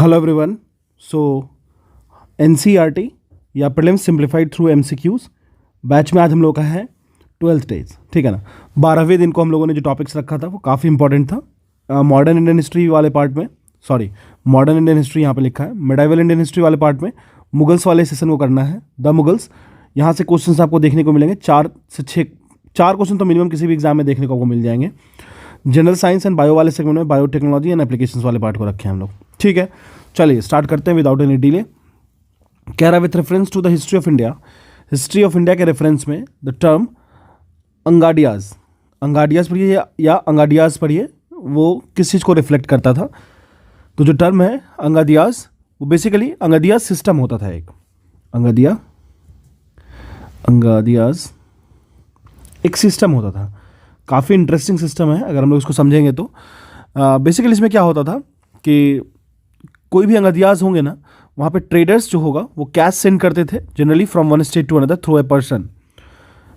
Hello everyone. So NCERT या prelims simplified through MCQs batch में आज हम लोग का है 12th डेज, ठीक है ना। 12वें दिन को हम लोगों ने जो टॉपिक्स रखा था वो काफ़ी इंपॉर्टेंट था। मॉडर्न इंडियन हिस्ट्री वाले पार्ट में, मॉडर्न इंडियन हिस्ट्री यहाँ पे लिखा है, मिडाइवल इंडियन हिस्ट्री वाले पार्ट में मुगल्स वाले सेशन को करना है, द मुगल्स। यहाँ से क्वेश्चंस आपको देखने को मिलेंगे 4 से 6, 4 क्वेश्चन तो मिनिमम किसी भी एग्जाम में देखने को आपको मिल जाएंगे। जनरल साइंस एंड बायो वाले सेगमेंट में बायोटेक्नोलॉजी एंड एप्लीकेशंस वाले पार्ट को रखे हैं हम लोग, ठीक है। चलिए स्टार्ट करते हैं विदाउट एनी डिले। कह रहा है with reference to the history of India, history of India के रेफरेंस में द टर्म अंगाडियाज, अंगाडियाज पढ़िए या अंगाडियाज पढ़िए, वो किस चीज़ को रिफ्लेक्ट करता था। तो जो टर्म है अंगादियाज, वो बेसिकली अंगादियाज सिस्टम होता था एक, अंगादियाज एक सिस्टम होता था, काफ़ी इंटरेस्टिंग सिस्टम है अगर हम लोग इसको समझेंगे तो। बेसिकली इसमें क्या होता था कि कोई भी अंगादियाज होंगे ना, वहाँ पे ट्रेडर्स जो होगा वो कैश सेंड करते थे generally from one state to another through a person.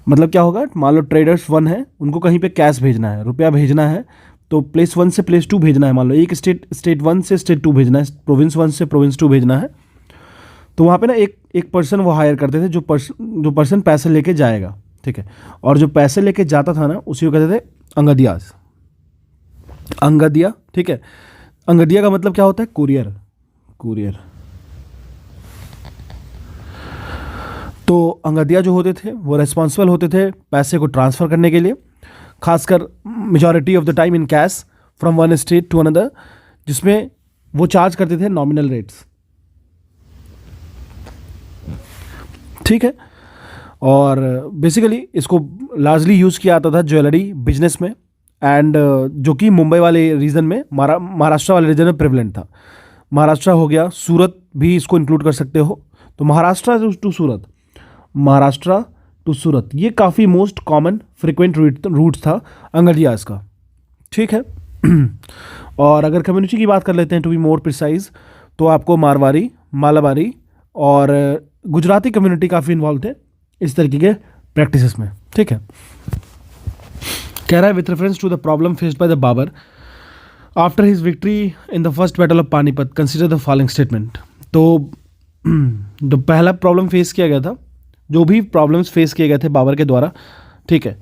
मतलब क्या होगा, मान लो ट्रेडर्स 1 है, उनको कहीं पे कैश भेजना है, रुपया भेजना है, तो प्लेस 1 से प्लेस 2 भेजना है। मान लो एक स्टेट 1 से स्टेट 2 भेजना है, प्रोविंस 1 से प्रोविंस 2 भेजना है, तो वहाँ पे ना एक पर्सन वो हायर करते थे, जो पर्सन पैसे लेके जाएगा, ठीक है। और जो पैसे लेके जाता था ना, उसी को कहते थे अंगादियाज, अंगादिया, ठीक है। अंगादिया का मतलब क्या होता है, कुरियर। तो अंगादिया जो होते थे वो रेस्पॉन्सिबल होते थे पैसे को ट्रांसफ़र करने के लिए, खासकर majority of the time in cash from one state to another, जिसमें वो चार्ज करते थे नॉमिनल रेट्स, ठीक है। और बेसिकली इसको लार्जली यूज़ किया जाता था ज्वेलरी बिजनेस में, एंड जो कि मुंबई वाले रीजन में, महाराष्ट्र वाले रीजन में प्रेवलेंट था। महाराष्ट्र हो गया, सूरत भी इसको इंक्लूड कर सकते हो। तो महाराष्ट्र टू सूरत ये काफ़ी मोस्ट कॉमन फ्रिक्वेंट रूट था अंगादियाज का, ठीक है। और अगर कम्युनिटी की बात कर लेते हैं टू बी मोर प्रिसाइज, तो आपको मारवाड़ी, मालाबारी और गुजराती कम्युनिटी काफ़ी इन्वॉल्व थे इस तरीके के प्रैक्टिसेस में, ठीक है। कह रहा है with reference to the problem faced by the Babur after his victory in the first battle of Panipat, consider the following statement. तो जो पहला प्रॉब्लम फेस किया गया था, जो भी प्रॉब्लम्स फेस किए गए थे बाबर के द्वारा, ठीक है,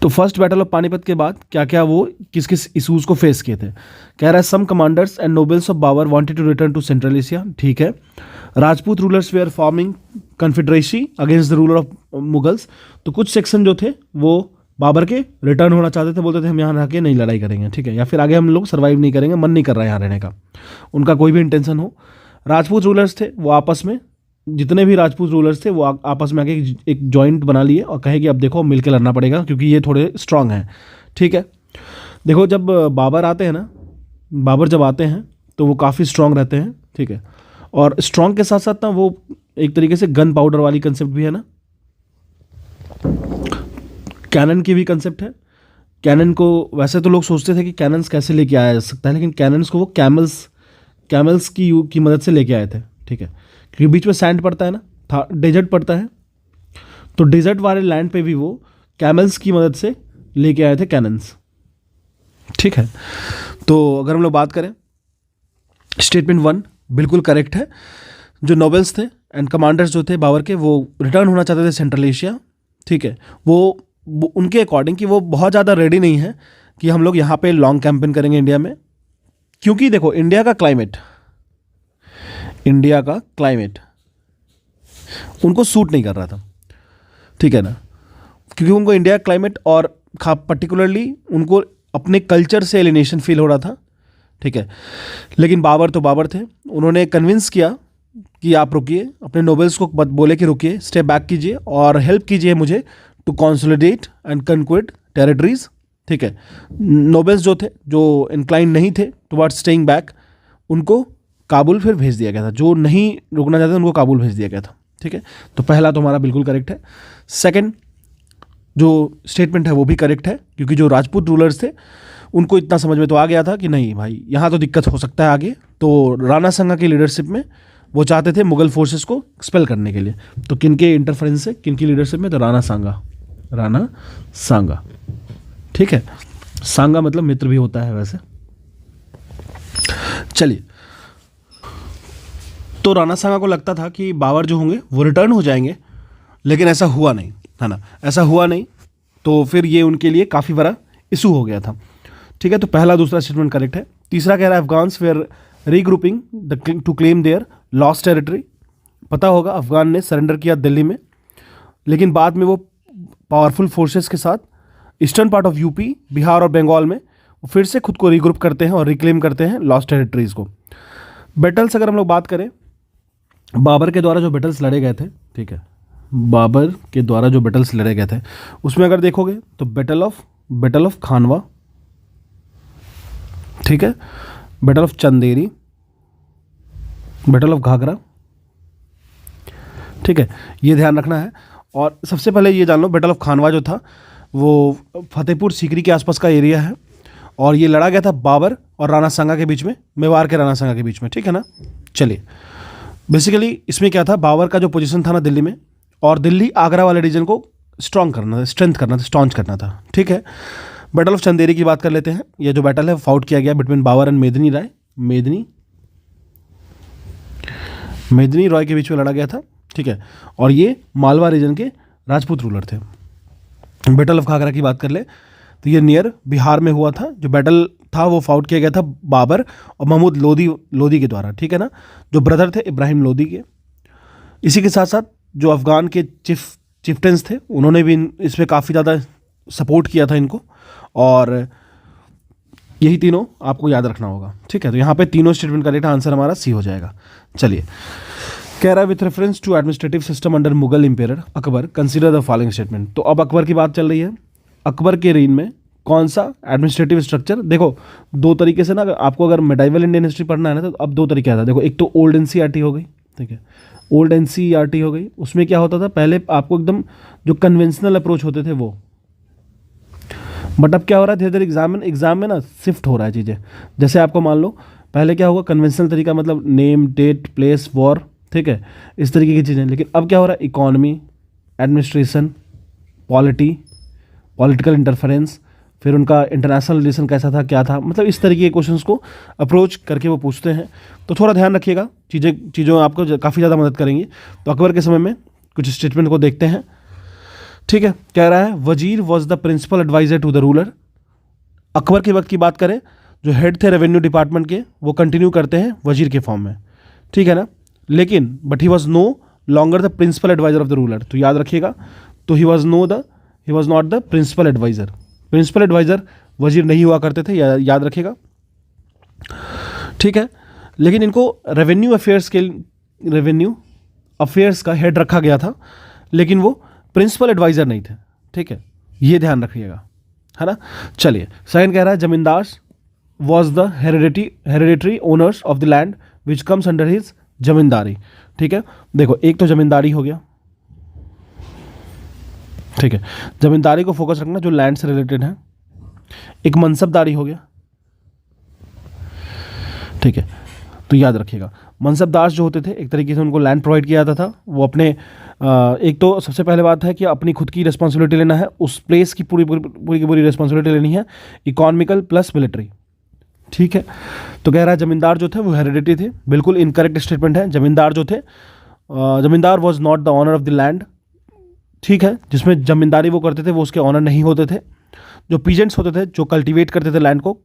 तो फर्स्ट बैटल ऑफ पानीपत के बाद क्या क्या वो किस किस इशूज़ को फेस किए थे। कह रहा है some commanders and nobles of Babur wanted to return to central Asia, ठीक है। Rajput rulers were forming confederacy against the ruler of Mughals, तो कुछ सेक्शन जो थे वो बाबर के रिटर्न होना चाहते थे, बोलते थे हम यहाँ रह के नहीं लड़ाई करेंगे, ठीक है, या फिर आगे हम लोग सर्वाइव नहीं करेंगे, मन नहीं कर रहा है यहाँ रहने का, उनका कोई भी इंटेंशन हो। राजपूत रूलर्स थे वो आपस में, जितने भी राजपूत रूलर्स थे वो आपस में आके एक जॉइंट बना लिए और कहे कि अब देखो मिल के लड़ना पड़ेगा क्योंकि ये थोड़े स्ट्रांग हैं, ठीक है। देखो जब बाबर आते हैं ना, बाबर जब आते हैं तो वो काफ़ी स्ट्रांग रहते हैं, ठीक है। और स्ट्रांग के साथ साथ ना वो एक तरीके से गन पाउडर वाली कंसेप्ट भी है ना, कैनन की भी कंसेप्ट है। कैनन को वैसे तो लोग सोचते थे कि कैनन्स कैसे लेके आया जा सकता है, लेकिन कैनन्स को वो कैमल्स की मदद से लेके आए थे, ठीक है, क्योंकि बीच में सैंड पड़ता है ना, डेजर्ट पड़ता है, तो डेजर्ट वाले लैंड पे भी वो कैमल्स की मदद से लेके आए थे कैनन्स, ठीक है। तो अगर हम लोग बात करें, स्टेटमेंट 1 बिल्कुल करेक्ट है। जो नोबल्स थे एंड कमांडर्स जो थे बाबर के, वो रिटर्न होना चाहते थे सेंट्रल एशिया, ठीक है। वो उनके अकॉर्डिंग कि वो बहुत ज़्यादा रेडी नहीं है कि हम लोग यहाँ पे लॉन्ग कैंपेन करेंगे इंडिया में, क्योंकि देखो इंडिया का क्लाइमेट उनको सूट नहीं कर रहा था, ठीक है ना, क्योंकि उनको इंडिया का क्लाइमेट और पर्टिकुलरली उनको अपने कल्चर से एलिनेशन फील हो रहा था, ठीक है। लेकिन बाबर थे, उन्होंने कन्विंस किया कि आप रुकिए, अपने नोबल्स को बोले कि रुकिए, स्टेप बैक कीजिए और हेल्प कीजिए मुझे टू कंसोलिडेट एंड कन्क्वेट टेरिटरीज, ठीक है। नोबल्स जो थे, जो इंक्लाइन नहीं थे टुवर्ड्स स्टेइंग बैक, उनको काबुल फिर भेज दिया गया था, जो नहीं रुकना चाहते उनको काबुल भेज दिया गया था, ठीक है। तो पहला तो हमारा बिल्कुल करेक्ट है। सेकंड जो स्टेटमेंट है वो भी करेक्ट है, क्योंकि जो राजपूत रूलर्स थे उनको इतना समझ में तो आ गया था कि नहीं भाई यहाँ तो दिक्कत हो सकता है आगे, तो राणा सांगा की लीडरशिप में वो चाहते थे मुगल फोर्सेस को एक्सपेल करने के लिए। तो किनके इंटरफेरेंस से, किनकी लीडरशिप में, तो राणा सांगा, ठीक है। सांगा मतलब मित्र भी होता है वैसे। चलिए तो राणा सांगा को लगता था कि बाबर जो होंगे वो रिटर्न हो जाएंगे, लेकिन ऐसा हुआ नहीं, है ना, ऐसा हुआ नहीं। तो फिर ये उनके लिए काफ़ी बड़ा इशू हो गया था। ठीक है, तो पहला दूसरा स्टेटमेंट करेक्ट है। तीसरा कह रहा है Afghans were regrouping to claim their lost territory. पता होगा अफगान ने सरेंडर किया दिल्ली में, लेकिन बाद में वो पावरफुल फोर्सेस के साथ eastern part of UP, Bihar और बंगाल में फिर से खुद को रीग्रुप करते हैं और रिक्लेम करते हैं लॉस्ट टेरिटरीज़ को। बैटल्स अगर हम लोग बात करें, बाबर के द्वारा जो बैटल्स लड़े गए थे, ठीक है, बाबर के द्वारा जो बैटल्स लड़े गए थे उसमें अगर देखोगे तो बैटल ऑफ खानवा, ठीक है, battle of Chanderi, battle of Ghaghra, ठीक है, ये ध्यान रखना है। और सबसे पहले ये जान लो, बैटल ऑफ खानवा जो था वो फतेहपुर सीकरी के आसपास का एरिया है, और ये लड़ा गया था बाबर और राणा सांगा के बीच में, मेवाड़ के राणा सांगा के बीच में, ठीक है ना। चलिए, बेसिकली इसमें क्या था, बाबर का जो पोजीशन था ना दिल्ली में, और दिल्ली आगरा वाले रीजन को स्ट्रॉन्ग करना था, स्ट्रेंथ करना था, स्टॉन्च करना था, ठीक है। बैटल ऑफ चंदेरी की बात कर लेते हैं। ये जो बैटल है फाउट किया गया बिटवीन बाबर एंड मेदिनी रॉय के बीच में लड़ा गया था, ठीक है, और ये मालवा रीजन के राजपूत रूलर थे। बैटल ऑफ घाघरा की बात कर ले तो ये नियर बिहार में हुआ था। जो बैटल था वो फाउट किया गया था बाबर और महमूद लोदी के द्वारा, ठीक है ना, जो ब्रदर थे इब्राहिम लोदी के। इसी के साथ साथ जो अफगान के चिफ्टेंस थे उन्होंने भी इसमें काफ़ी ज़्यादा सपोर्ट किया था इनको, और यही तीनों आपको याद रखना होगा, ठीक है। तो यहाँ पे तीनों स्टेटमेंट करेक्ट, आंसर हमारा सी हो जाएगा। चलिए, कह रहा है with reference to administrative system under Mughal empire Akbar consider the following statement. तो अब अकबर की बात चल रही है। अकबर के रेन में कौन सा एडमिनिस्ट्रेटिव स्ट्रक्चर, देखो दो तरीके से ना, आपको अगर मेडाइवल इंडियन हिस्ट्री पढ़ना है ना, तो अब दो तरीके आता है। देखो, एक तो ओल्ड एनसीईआरटी हो गई, ठीक है, ओल्ड एनसीईआरटी हो गई। उसमें क्या होता था, पहले आपको एकदम जो कन्वेंशनल अप्रोच होते थे वो, बट अब क्या हो रहा है, धीरे धीरे एग्जाम में ना शिफ्ट हो रहा है चीज़ें। जैसे आपको मान लो पहले क्या होगा, कन्वेंशनल तरीका मतलब नेम, डेट, प्लेस, वॉर, ठीक है, इस तरीके की चीज़ें। लेकिन अब क्या हो रहा है, इकोनॉमी, एडमिनिस्ट्रेशन, पॉलिटिकल इंटरफेरेंस, फिर उनका इंटरनेशनल रिलेशन कैसा था, क्या था, मतलब इस तरीके के क्वेश्चंस को अप्रोच करके वो पूछते हैं। तो थोड़ा ध्यान रखिएगा, चीज़ों आपको काफ़ी ज़्यादा मदद करेंगी। तो अकबर के समय में कुछ स्टेटमेंट को देखते हैं, ठीक है। कह रहा है wazir was the principal advisor to the ruler. Akbar के वक्त की बात करें, जो हेड थे रेवेन्यू डिपार्टमेंट के, वो कंटिन्यू करते हैं वजीर के फॉर्म में, ठीक है ना। लेकिन but he was no longer the principal advisor of the ruler. तो याद रखिएगा, तो he was not the principal advisor. Principal advisor वजीर नहीं हुआ करते थे, याद रखिएगा, ठीक है। लेकिन इनको रेवेन्यू अफेयर्स का हेड रखा गया था, लेकिन वो प्रिंसिपल एडवाइजर नहीं थे, ठीक है, ये ध्यान रखिएगा, है ना। चलिए, सेकंड कह रहा है zamindar was the hereditary owners of the land which comes under his zamindari, ठीक है। देखो, एक तो जमींदारी हो गया, ठीक है, जमींदारी को फोकस रखना जो लैंड से रिलेटेड है। एक मनसबदारी हो गया, ठीक है, तो याद रखिएगा मनसबदार जो होते थे एक तरीके से उनको लैंड प्रोवाइड किया जाता था। वो अपने एक तो सबसे पहले बात है कि अपनी खुद की रिस्पॉन्सिबिलिटी लेना है, उस प्लेस की पूरी की पूरी रिस्पॉन्सिबिलिटी लेनी है, इकोनॉमिकल प्लस मिलिट्री, ठीक है। तो कह रहा है जमींदार जो थे वो हेरिडिटी थे, बिल्कुल इनकरेक्ट स्टेटमेंट है। जमींदार जो थे, zamindar was not the owner of the land, ठीक है, जिसमें जमींदारी वो करते थे वो उसके ऑनर नहीं होते थे। जो पीजेंट्स होते थे जो कल्टीवेट करते थे लैंड को,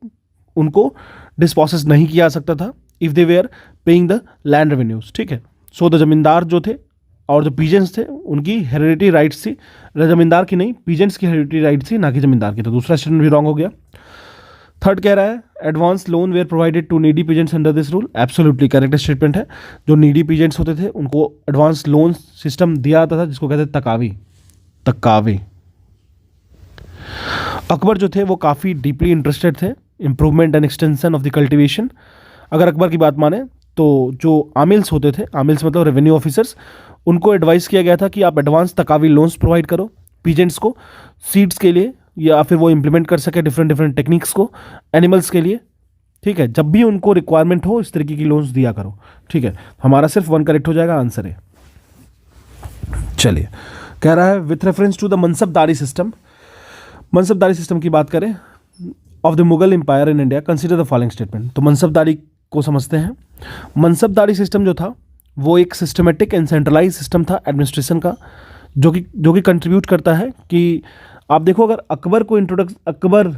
उनको डिस्पॉसेस नहीं किया जा सकता था if they were paying the land revenues, ठीक है। सो द जमींदार जो थे और जो पीजेंट्स थे उनकी हेरिडिटी राइट्स थी, जमींदार की नहीं, पीजेंट्स की हेरिडिटी राइट्स थी, ना कि जमींदार की। तो दूसरा स्टेटमेंट भी रॉन्ग हो गया। थर्ड कह रहा है advance loan were provided to needy peasants under this rule, absolutely correct statement है। जो नीडी पीजेंट्स होते थे उनको एडवांस लोन सिस्टम दिया जाता था, जिसको कहते थे तकावी। अकबर जो थे वो काफ़ी डीपली इंटरेस्टेड थे improvement and extension of the cultivation. अगर अकबर की बात माने तो जो आमिल्स होते थे, आमिल्स मतलब रेवेन्यू ऑफिसर्स, उनको एडवाइस किया गया था कि आप एडवांस तकावी लोन्स प्रोवाइड करो पीजेंट्स को सीड्स के लिए, या फिर वो इम्प्लीमेंट कर सके डिफरेंट टेक्निक्स को एनिमल्स के लिए, ठीक है। जब भी उनको रिक्वायरमेंट हो इस तरीके की लोन्स दिया करो, ठीक है। हमारा सिर्फ 1 करेक्ट हो जाएगा, आंसर है। चलिए, कह रहा है with reference to the mansabdari system. Mansabdari system की बात करें of the Mughal empire in India consider the following statement. तो मनसबदारी को समझते हैं। मनसबदारी सिस्टम जो था वो एक सिस्टमेटिक एंड सेंट्रलाइज सिस्टम था एडमिनिस्ट्रेशन का, जो कि कंट्रीब्यूट करता है कि आप देखो, अगर अकबर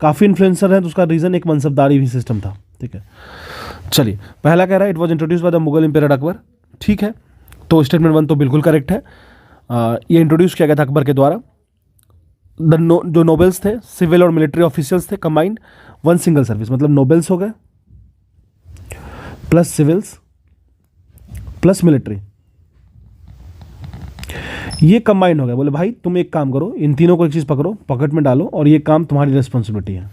काफ़ी इन्फ्लुएंसर है तो उसका रीज़न एक मनसबदारी भी सिस्टम था। ठीक है, चलिए पहला कह रहा है it was introduce by the Mughal empire Akbar. ठीक है, तो स्टेटमेंट 1 तो बिल्कुल करेक्ट है। ये इंट्रोड्यूस किया गया था अकबर के द्वारा। जो नोबल्स थे, सिविल और मिलिट्री ऑफिशियल्स थे, कंबाइंड वन सिंगल सर्विस, मतलब नोबल्स हो गए प्लस सिविल्स प्लस मिलिट्री, ये कंबाइंड हो गया। बोले भाई तुम एक काम करो, इन तीनों को एक चीज पकड़ो, पॉकेट में डालो और ये काम तुम्हारी रिस्पॉन्सिबिलिटी है।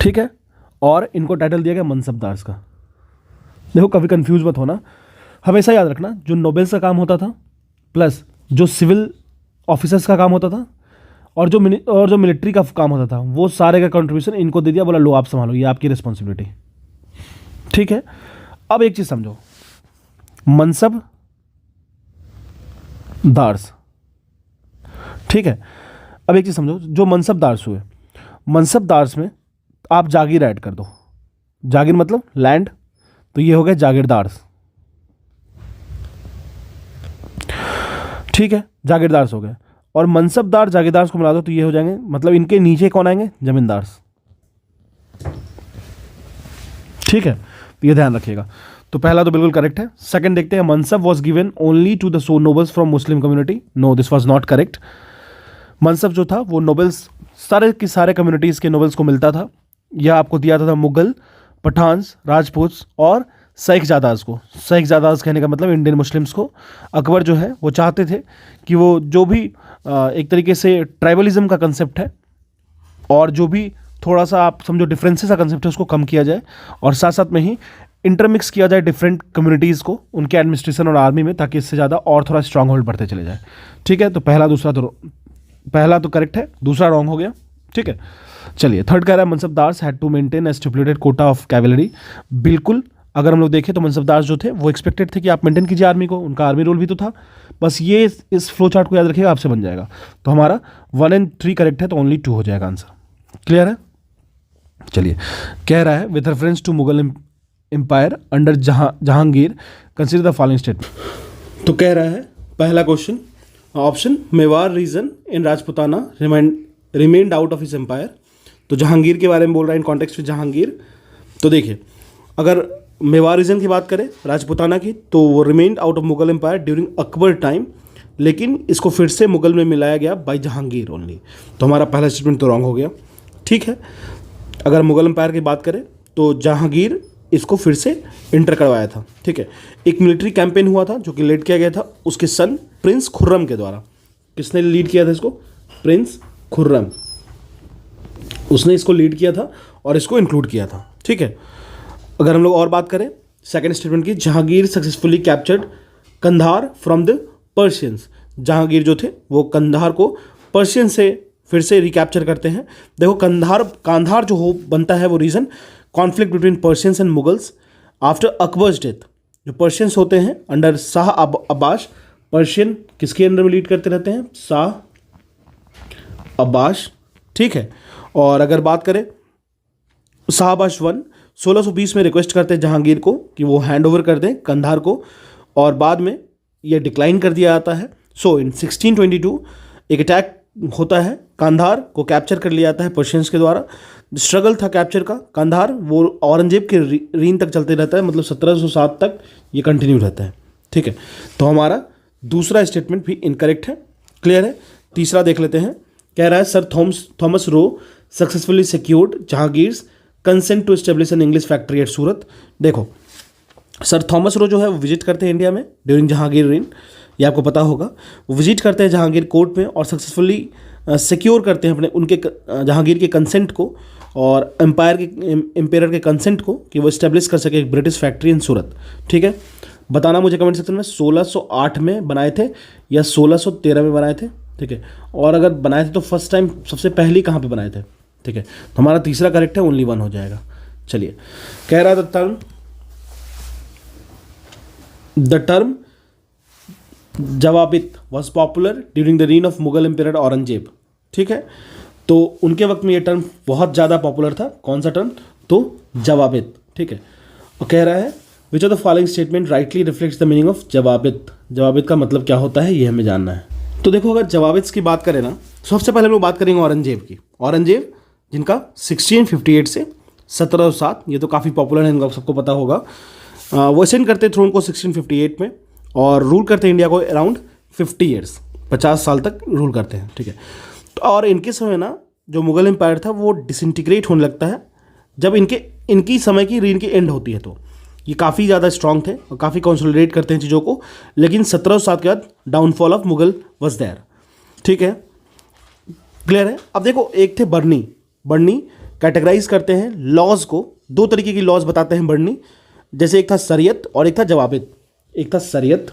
ठीक है, और इनको टाइटल दिया गया मनसबदार्स का। देखो कभी कंफ्यूज मत होना, हमेशा याद रखना जो नोबेल्स का काम होता था प्लस जो सिविल ऑफिसर्स का काम होता था और जो मिलिट्री का काम होता था, वो सारे का कंट्रीब्यूशन इनको दे दिया, बोला लो आप संभालो, ये आपकी रिस्पॉन्सिबिलिटी। ठीक है, अब एक चीज समझो, मनसब दार्स। ठीक है, अब एक चीज समझो, जो मनसबदार्स हुए, मनसबदार्स में आप जागीर ऐड कर दो। जागीर मतलब लैंड, तो ये हो गया जागीरदार्स। ठीक है, जागीरदार्स हो गए, और मनसबदार जागीरदार्स को मिला दो तो ये हो जाएंगे, मतलब इनके नीचे कौन आएंगे, जमींदार्स। ठीक है, तो ये ध्यान रखिएगा। तो पहला तो बिल्कुल करेक्ट है। सेकंड देखते हैं, mansab was given only to the so nobles from Muslim community. No, this was not correct. Mansab जो था वो नोबल्स, सारे की सारे कम्युनिटीज़ के नोबल्स को मिलता था। यह आपको दिया था मुगल, पठान्स, राजपूत और शेखजादास को। शेखजादास कहने का मतलब इंडियन मुस्लिम्स को। अकबर जो है वो चाहते थे कि वो जो भी एक तरीके से ट्राइबलिज्म का कंसेप्ट है और जो भी थोड़ा सा आप समझो डिफरेंसेस का कंसेप्ट है उसको कम किया जाए, और साथ साथ में ही इंटरमिक्स किया जाए डिफरेंट कम्युनिटीज़ को उनके एडमिनिस्ट्रेशन और आर्मी में, ताकि इससे ज़्यादा और थोड़ा स्ट्रांग होल्ड बढ़ते चले जाए। ठीक है, तो पहला तो करेक्ट है, दूसरा रॉन्ग हो गया। ठीक है, चलिए थर्ड कह रहा है mansabdars had to maintain a stipulated quota of cavalry. बिल्कुल, अगर हम लोग देखें तो मनसबदार जो थे वो एक्सपेक्टेड थे कि आप मेंटेन कीजिए आर्मी को, उनका आर्मी रोल भी तो था। बस ये इस फ्लो चार्ट को याद रखिएगा, आपसे बन जाएगा। तो हमारा 1 और 3 करेक्ट है, तो ओनली 2 हो जाएगा आंसर। क्लियर है? चलिए, कह रहा है with reference to Mughal empire under Jahangir consider the following statement. तो कह रहा है पहला question, option Mewar region in Rajputana remained out of his empire. तो जहांगीर के बारे में बोल रहा है इन कॉन्टेक्स्ट में जहांगीर। तो देखिए, अगर मेवाड़ रीजन की बात करें राजपुताना की, तो वो remained out of Mughal empire during Akbar time, लेकिन इसको फिर से मुगल में मिलाया गया बाय जहांगीर ओनली। तो हमारा पहला स्टेटमेंट तो रॉन्ग हो गया। ठीक है, अगर मुगल एम्पायर की बात करें तो जहांगीर इसको फिर से इंटर करवाया था। ठीक है, एक मिलिट्री कैंपेन हुआ था जो कि लीड किया गया था उसके सन प्रिंस खुर्रम के द्वारा। किसने लीड किया था इसको? प्रिंस खुर्रम, उसने इसको लीड किया था और इसको इंक्लूड किया था। ठीक है, अगर हम लोग और बात करें सेकंड स्टेटमेंट की, Jahangir successfully captured Kandahar from the Persians. Jahangir जो थे वो कंधार को पर्शियन से फिर से रिकैप्चर करते हैं। देखो कांधार जो हो बनता है वो reason conflict between Persians and Mughals after Akbar's death. जो पर्शियंस होते हैं अंडर शाह अब्बास, पर्शियन किसके अंडर में लीड करते रहते हैं? शाह अब्बास। ठीक है, और अगर बात करें शाह अब्बास 1620 में रिक्वेस्ट करते हैं जहांगीर को कि वो हैंड ओवर कर दें कंधार को, और बाद में ये डिक्लाइन कर दिया जाता है। सो इन 1622 एक अटैक होता है, कंधार को कैप्चर कर लिया जाता है पर्शियंस के द्वारा। स्ट्रगल था कैप्चर का कंधार, वो औरंगजेब के रीन तक चलते रहता है, मतलब 1707 तक ये कंटिन्यू रहता है। ठीक है, तो हमारा दूसरा स्टेटमेंट भी इनकरेक्ट है। क्लियर है? तीसरा देख लेते हैं। कह रहा है sir Thomas Roe successfully secured Jahangir's consent to establish an English factory at Surat. देखो, सर थॉमस रो जो है वो विजिट करते हैं इंडिया में ड्यूरिंग जहांगीर रेन, ये आपको पता होगा। वो विजिट करते हैं जहांगीर कोर्ट में और सक्सेसफुली सिक्योर करते हैं उनके जहांगीर के कंसेंट को और एम्पायर के कंसेंट को कि वो इस्टेब्लिश कर सके एक ब्रिटिश फैक्ट्री इन सूरत। ठीक है, बताना मुझे कमेंट सेक्शन में 1608 में बनाए थे या 1613 में बनाए थे। ठीक है, और अगर बनाए थे तो फर्स्ट टाइम सबसे पहले कहाँ पे बनाए थे? ठीक है, तो हमारा तीसरा करेक्ट है, ओनली 1 हो जाएगा। चलिए, कह रहा था the term zawabit was popular during the reign of Mughal empire Aurangzeb. ठीक है, तो उनके वक्त में ये टर्म बहुत ज़्यादा पॉपुलर था। कौन सा टर्म? तो जवाबित। ठीक है, और कह रहा है which of the following statement rightly reflects the meaning of zawabit. Zawabit का मतलब क्या होता है ये हमें जानना है। तो देखो अगर जवाबित की बात करें ना, सबसे पहले हम लोग बात करेंगे औरंगजेब की। औरंगजेब जिनका 1658 से 1707, ये तो काफ़ी पॉपुलर है, इनका सबको पता होगा। वो असेंड करते थ्रोन को 1658 में और रूल करते हैं इंडिया को अराउंड 50 ईयर्स, 50 साल तक रूल करते हैं, ठीक है। तो और इनके समय ना जो मुगल एम्पायर था वो डिसइंटीग्रेट होने लगता है जब इनकी समय की रीन की एंड होती है। तो ये काफ़ी ज़्यादा स्ट्रांग थे और काफ़ी कंसोलिडेट करते हैं चीज़ों को, लेकिन 1707 के बाद downfall of Mughal was there, ठीक है, क्लियर है। अब देखो एक थे बर्नी। बर्नी कैटेगराइज करते हैं लॉज को, दो तरीके की लॉज बताते हैं बर्नी, जैसे एक था शरीयत और एक था जवाबित। एक था शरीयत,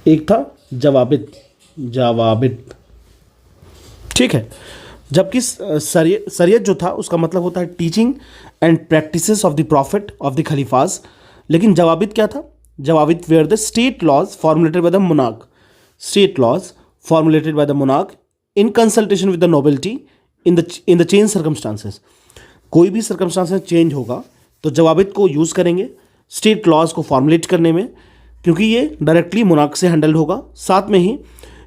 एक था जवाबित। जवाबित, ठीक है। जबकि शरीयत जो था उसका मतलब होता है teaching and practices of the prophet of the caliphs. लेकिन जवाबित क्या था? Zawabit were the state laws formulated by the monarch. State laws formulated by the monarch in consultation with the nobility in the change circumstances. कोई भी circumstances change होगा तो जवाबित को use करेंगे state laws को फॉर्मुलेट करने में, क्योंकि ये डायरेक्टली मोनार्क से हैंडल होगा। साथ में ही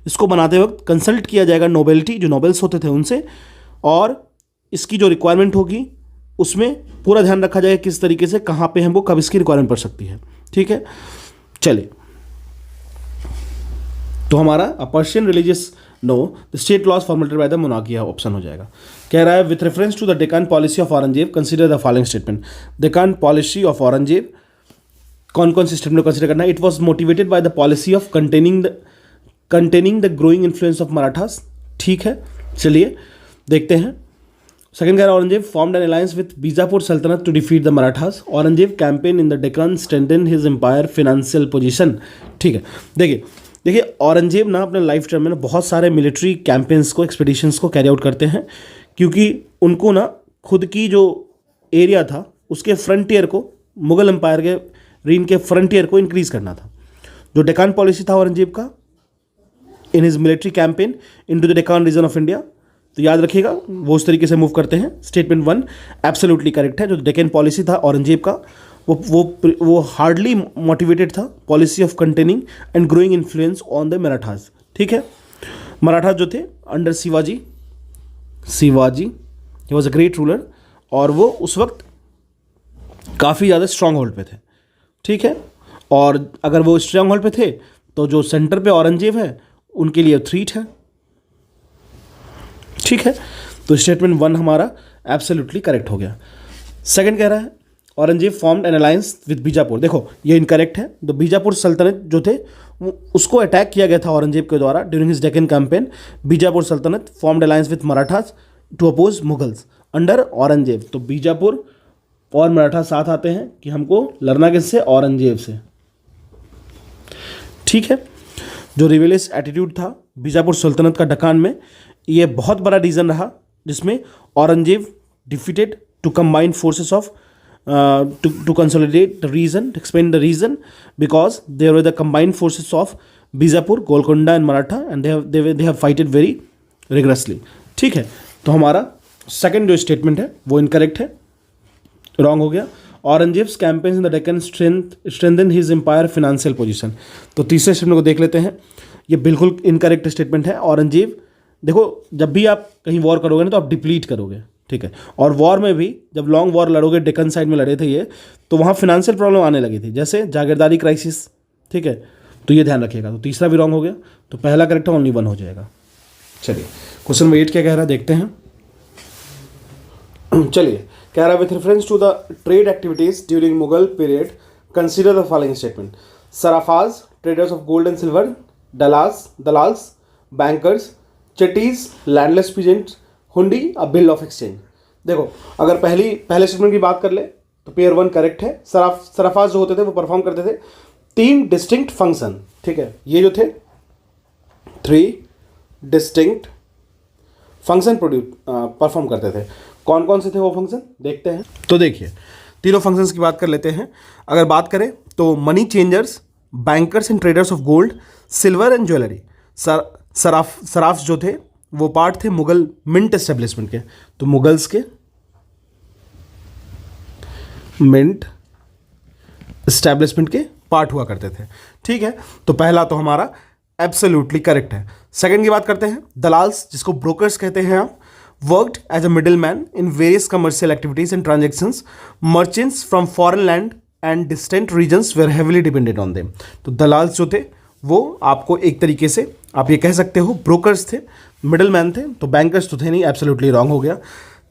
इसको बनाते वक्त कंसल्ट किया जाएगा नोबेलिटी, जो नोबेल्स होते थे उनसे, और इसकी जो रिक्वायरमेंट होगी उसमें पूरा ध्यान रखा जाएगा किस तरीके से, कहाँ पे हमको कब इसकी रिक्वायरमेंट पड़ सकती है, ठीक है। चलिए, तो हमारा Persian religious no the state laws formulated by the monarchy option हो जाएगा। कह रहा है with reference to the Deccan policy of Aurangzeb consider the following statement. Deccan policy of Aurangzeb कौन कौन से स्टेटमेंट कंसीडर करना है? It was motivated by the policy of containing the growing influence of Marathas, ठीक है। चलिए देखते हैं। सेकंड कह रहा है Aurangzeb formed an alliance with Bijapur sultanate to defeat the Marathas. Aurangzeb campaign in the Deccan strengthen his empire financial position, ठीक है। देखिए औरंगजेब ना अपने लाइफ टाइम में ना बहुत सारे मिलिट्री कैंपेन्स को, एक्सपीडिशंस को कैरी आउट करते हैं, क्योंकि उनको ना खुद की जो एरिया था उसके फ्रंटियर को, मुगल एम्पायर के रीन के फ्रंटियर को इंक्रीज करना था। जो डेकान पॉलिसी था औरंगजेब का in his military campaign into the Deccan region of India, तो याद रखिएगा वो उस तरीके से मूव करते हैं। स्टेटमेंट 1 एब्सोल्युटली करेक्ट है। जो डेक्कन पॉलिसी था औरंगजेब का वो हार्डली मोटिवेटेड था policy of containing and growing influence on the Marathas, ठीक है। मराठा जो थे under Shivaji he was a great ruler, और वो उस वक्त काफ़ी ज़्यादा स्ट्रांग होल्ड पे थे, ठीक है। और अगर वो स्ट्रांग होल्ड पे थे तो जो सेंटर पे औरंगजेब है उनके लिए थ्रीट है, ठीक है। तो स्टेटमेंट 1 हमारा एब्सोल्युटली करेक्ट हो गया। सेकंड कह रहा है Aurangzeb formed an alliance with Bijapur. देखो ये इनकरेक्ट है। तो बीजापुर सल्तनत जो थे उसको अटैक किया गया था औरंगजेब के द्वारा during his Deccan campaign. Bijapur sultanate formed alliance with Marathas to oppose Mughals under Aurangzeb. तो बीजापुर और मराठा साथ आते हैं कि हमको लड़ना किससे? औरंगजेब से, ठीक है। जो रिवेलियस एटीट्यूड था बीजापुर सल्तनत का डेक्कन में, ये बहुत बड़ा रीज़न रहा जिसमें Aurangzeb defeated to combined forces of to consolidate the reason, to explain the reason, because there were the combined forces of Bijapur, Golconda and Maratha, and they have fighted very rigorously, ठीक है। तो हमारा second जो statement है वो incorrect है, wrong हो गया। Aurangzeb's campaigns in the Deccan strengthen his empire financial position. तो तीसरे स्टेटमेंट को देख लेते हैं। ये बिल्कुल इनकरेक्ट स्टेटमेंट है। औरंगजेब, देखो जब भी आप कहीं वॉर करोगे ना तो आप डिप्लीट करोगे, ठीक है। और वॉर में भी जब लॉन्ग वॉर लड़ोगे, डेक्कन साइड में लड़े थे ये, तो वहाँ फिनेंशियल प्रॉब्लम आने लगी थी, जैसे जागीरदारी क्राइसिस, ठीक है। तो ये ध्यान रखिएगा। तो तीसरा भी रॉन्ग हो गया, तो पहला करेक्ट है, ओनली 1 हो जाएगा। चलिए क्वेश्चन नंबर 8 क्या कह रहा है देखते हैं। चलिए कह रहा है with reference to the trade activities during Mughal period consider the following statement. Sarrafs traders of gold and silver, dalals, bankers, chettis, landless peasants, hundi, a bill of exchange. देखो अगर पहले स्टेटमेंट की बात कर ले तो पेयर 1 करेक्ट है। सराफाज जो होते थे वो परफॉर्म करते थे 3 डिस्टिंक्ट फंक्शन, ठीक है। ये जो थे 3 डिस्टिंक्ट फंक्शन परफॉर्म करते थे। कौन कौन से थे वो फंक्शन देखते हैं। तो देखिए तीनों फंक्शंस की बात कर लेते हैं। अगर बात करें तो money changers, bankers and traders of gold, silver and jewellery. Sarrafs जो थे वो पार्ट थे मुगल मिंट एस्टेब्लिशमेंट के। तो मुगल्स के मिंट एस्टैब्लिशमेंट के पार्ट हुआ करते थे। ठीक है, तो पहला तो हमारा एब्सोल्युटली करेक्ट है। सेकंड की बात करते हैं, दलाल्स जिसको ब्रोकर्स कहते हैं आप, worked as a middle man in various commercial activities and transactions, merchants from foreign land and distant regions were heavily dependent on them. तो दलाल्स जो थे वो आपको एक तरीके से आप ये कह सकते हो ब्रोकर्स थे, मिडिल मैन थे, तो बैंकर्स तो थे नहीं, एब्सोल्युटली रॉन्ग हो गया।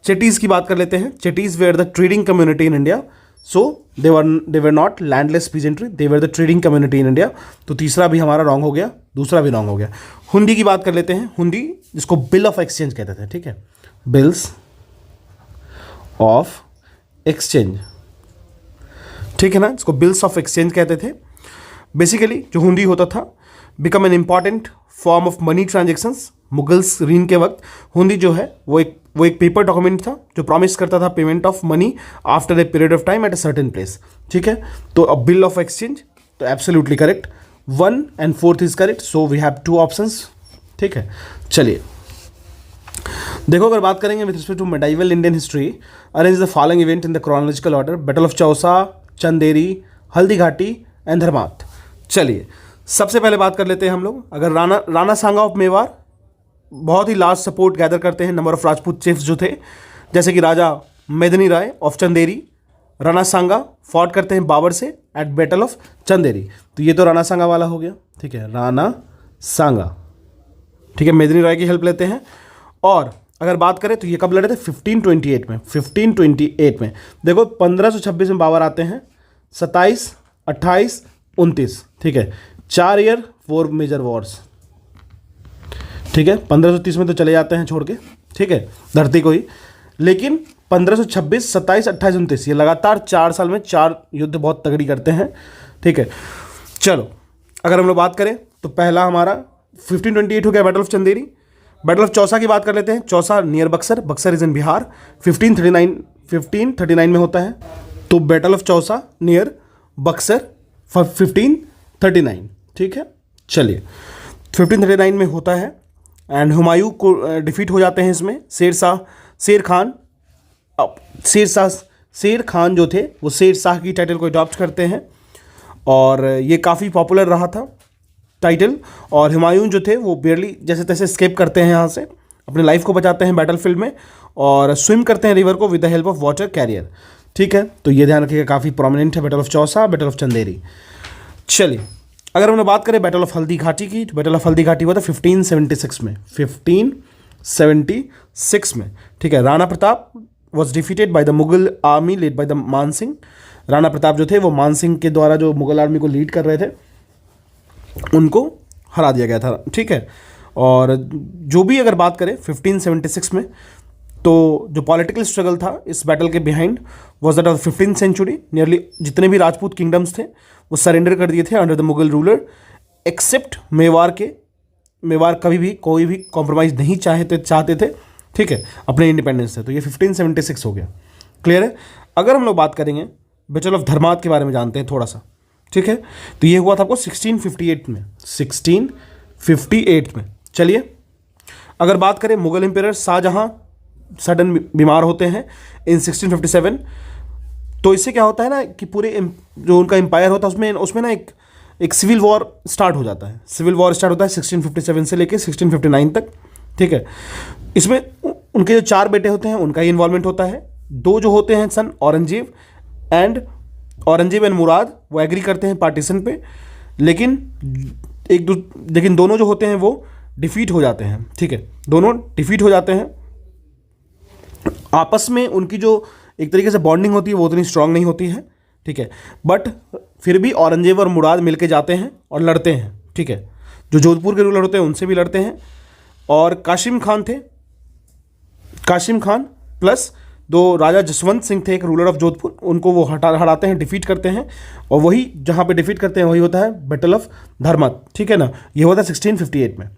चेटीज की बात कर लेते हैं, chettis were the trading community in India, so they were not landless peasantry, they were the trading community in India. तो तीसरा भी हमारा रॉन्ग हो गया, दूसरा भी रॉन्ग हो गया। हुंडी की बात कर लेते हैं, हुंडी जिसको बिल ऑफ एक्सचेंज कहते थे। ठीक है, बिल्स ऑफ एक्सचेंज, ठीक है ना, इसको बिल्स ऑफ एक्सचेंज कहते थे। बेसिकली जो हुंडी होता था, become an important form of money transactions. Mughals reign के वक्त हुंडी जो है वो एक पेपर डॉक्यूमेंट था जो प्रॉमिस करता था payment of money after a period of time at a certain place. ठीक है, तो अब बिल ऑफ एक्सचेंज तो absolutely correct, 1 and 4 is correct, so we have 2 options. ठीक है, चलिए देखो, अगर बात करेंगे with respect to medieval Indian history, arrange the following event in the chronological order, battle of Chausa, Chanderi, Haldi Ghati and धर्मात। चलिए सबसे पहले बात कर लेते हैं हम लोग, अगर राणा सांगा ऑफ मेवार बहुत ही लार्ज सपोर्ट गैदर करते हैं, नंबर ऑफ राजपूत चिफ्स जो थे, जैसे कि राजा मेदिनी राय ऑफ चंदेरी, राणा सांगा फॉट करते हैं बाबर से एट बैटल ऑफ चंदेरी। तो ये तो राणा सांगा वाला हो गया। ठीक है, राणा सांगा, ठीक है, मेदिनी राय की हेल्प लेते हैं। और अगर बात करें तो ये कब लड़े थे, 1528 में। 1528 में देखो, 1526 में बाबर आते हैं, 27, 28, 29। ठीक है, 4 ईयर 4 मेजर वॉर्स। ठीक है, 1530 में तो चले जाते हैं छोड़ के, ठीक है, धरती को ही, लेकिन 1526, 27, 28, 29 ये लगातार 4 साल में 4 युद्ध बहुत तगड़ी करते हैं। ठीक है, चलो अगर हम लोग बात करें तो पहला हमारा 1528 हो गया battle of Chanderi. Battle of Chausa की बात कर लेते हैं, Chausa near Buxar, Buxar is in Bihar, 1539 में होता है। तो battle of Chausa near Buxar 1539। ठीक है, चलिए 1539 में होता है एंड हुमायूं को डिफीट हो जाते हैं इसमें। शेर खान जो थे वो शेर शाह की टाइटल को अडॉप्ट करते हैं और ये काफ़ी पॉपुलर रहा था टाइटल। और हुमायूं जो थे वो बेयरली जैसे तैसे स्केप करते हैं यहाँ से, अपने लाइफ को बचाते हैं बैटलफील्ड में और स्विम करते हैं रिवर को with the help of water career. ठीक है, तो ये ध्यान रखिएगा, काफ़ी प्रोमिनेंट है battle of Chausa, battle of Chanderi. चलिए अगर हम लोग बात करें बैटल ऑफ हल्दी घाटी की, तो बैटल ऑफ हल्दी घाटी हुआ था 1576 में, 1576 में। ठीक है, Rana Pratap was defeated by the Mughal army led by the मान सिंह। राणा प्रताप जो थे वो मान सिंह के द्वारा जो मुगल आर्मी को लीड कर रहे थे उनको हरा दिया गया था। ठीक है, और जो भी अगर बात करें 1576 में, तो जो पॉलिटिकल स्ट्रगल था इस बैटल के behind was that of 15th century. Nearly जितने भी राजपूत किंगडम्स थे वो सरेंडर कर दिए थे under the Mughal ruler, except Mewar के। मेवाड़ कभी भी कोई भी कॉम्प्रोमाइज़ नहीं चाहते थे, ठीक है, अपने इंडिपेंडेंस से। तो ये 1576 हो गया, क्लियर है। अगर हम लोग बात करेंगे बैटल ऑफ धर्मात के बारे में जानते हैं थोड़ा सा, ठीक है, तो ये हुआ था आपको 1658 में, 1658 में। चलिए अगर बात करें मुगल एम्पायर शाहजहां सडन बीमार होते हैं इन 1657, तो इससे क्या होता है ना कि पूरे जो उनका एम्पायर होता है उसमें ना एक सिविल वॉर स्टार्ट हो जाता है। सिविल वॉर स्टार्ट होता है 1657 से लेके 1659 तक। ठीक है, इसमें उनके जो 4 बेटे होते हैं उनका ही इन्वॉल्वमेंट होता है। 2 जो होते हैं सन औरंगजेब एंड मुराद, वो एग्री करते हैं पार्टीशन पे, लेकिन दोनों जो होते हैं वो डिफीट हो जाते हैं। ठीक है, दोनों डिफीट हो जाते हैं। आपस में उनकी जो एक तरीके से बॉन्डिंग होती है वो उतनी स्ट्रांग नहीं होती है। ठीक है, बट फिर भी औरंगजेब और मुराद मिलके जाते हैं और लड़ते हैं। ठीक है, जो जोधपुर के रूलर होते हैं उनसे भी लड़ते हैं, और कासिम खान थे, कासिम खान प्लस 2 राजा जसवंत सिंह थे, एक रूलर ऑफ जोधपुर, उनको वो हराते हैं, डिफीट करते हैं, और वही जहाँ पे डिफीट करते हैं वही होता है बैटल ऑफ धर्मत। ठीक है ना, ये होता है 1658 में,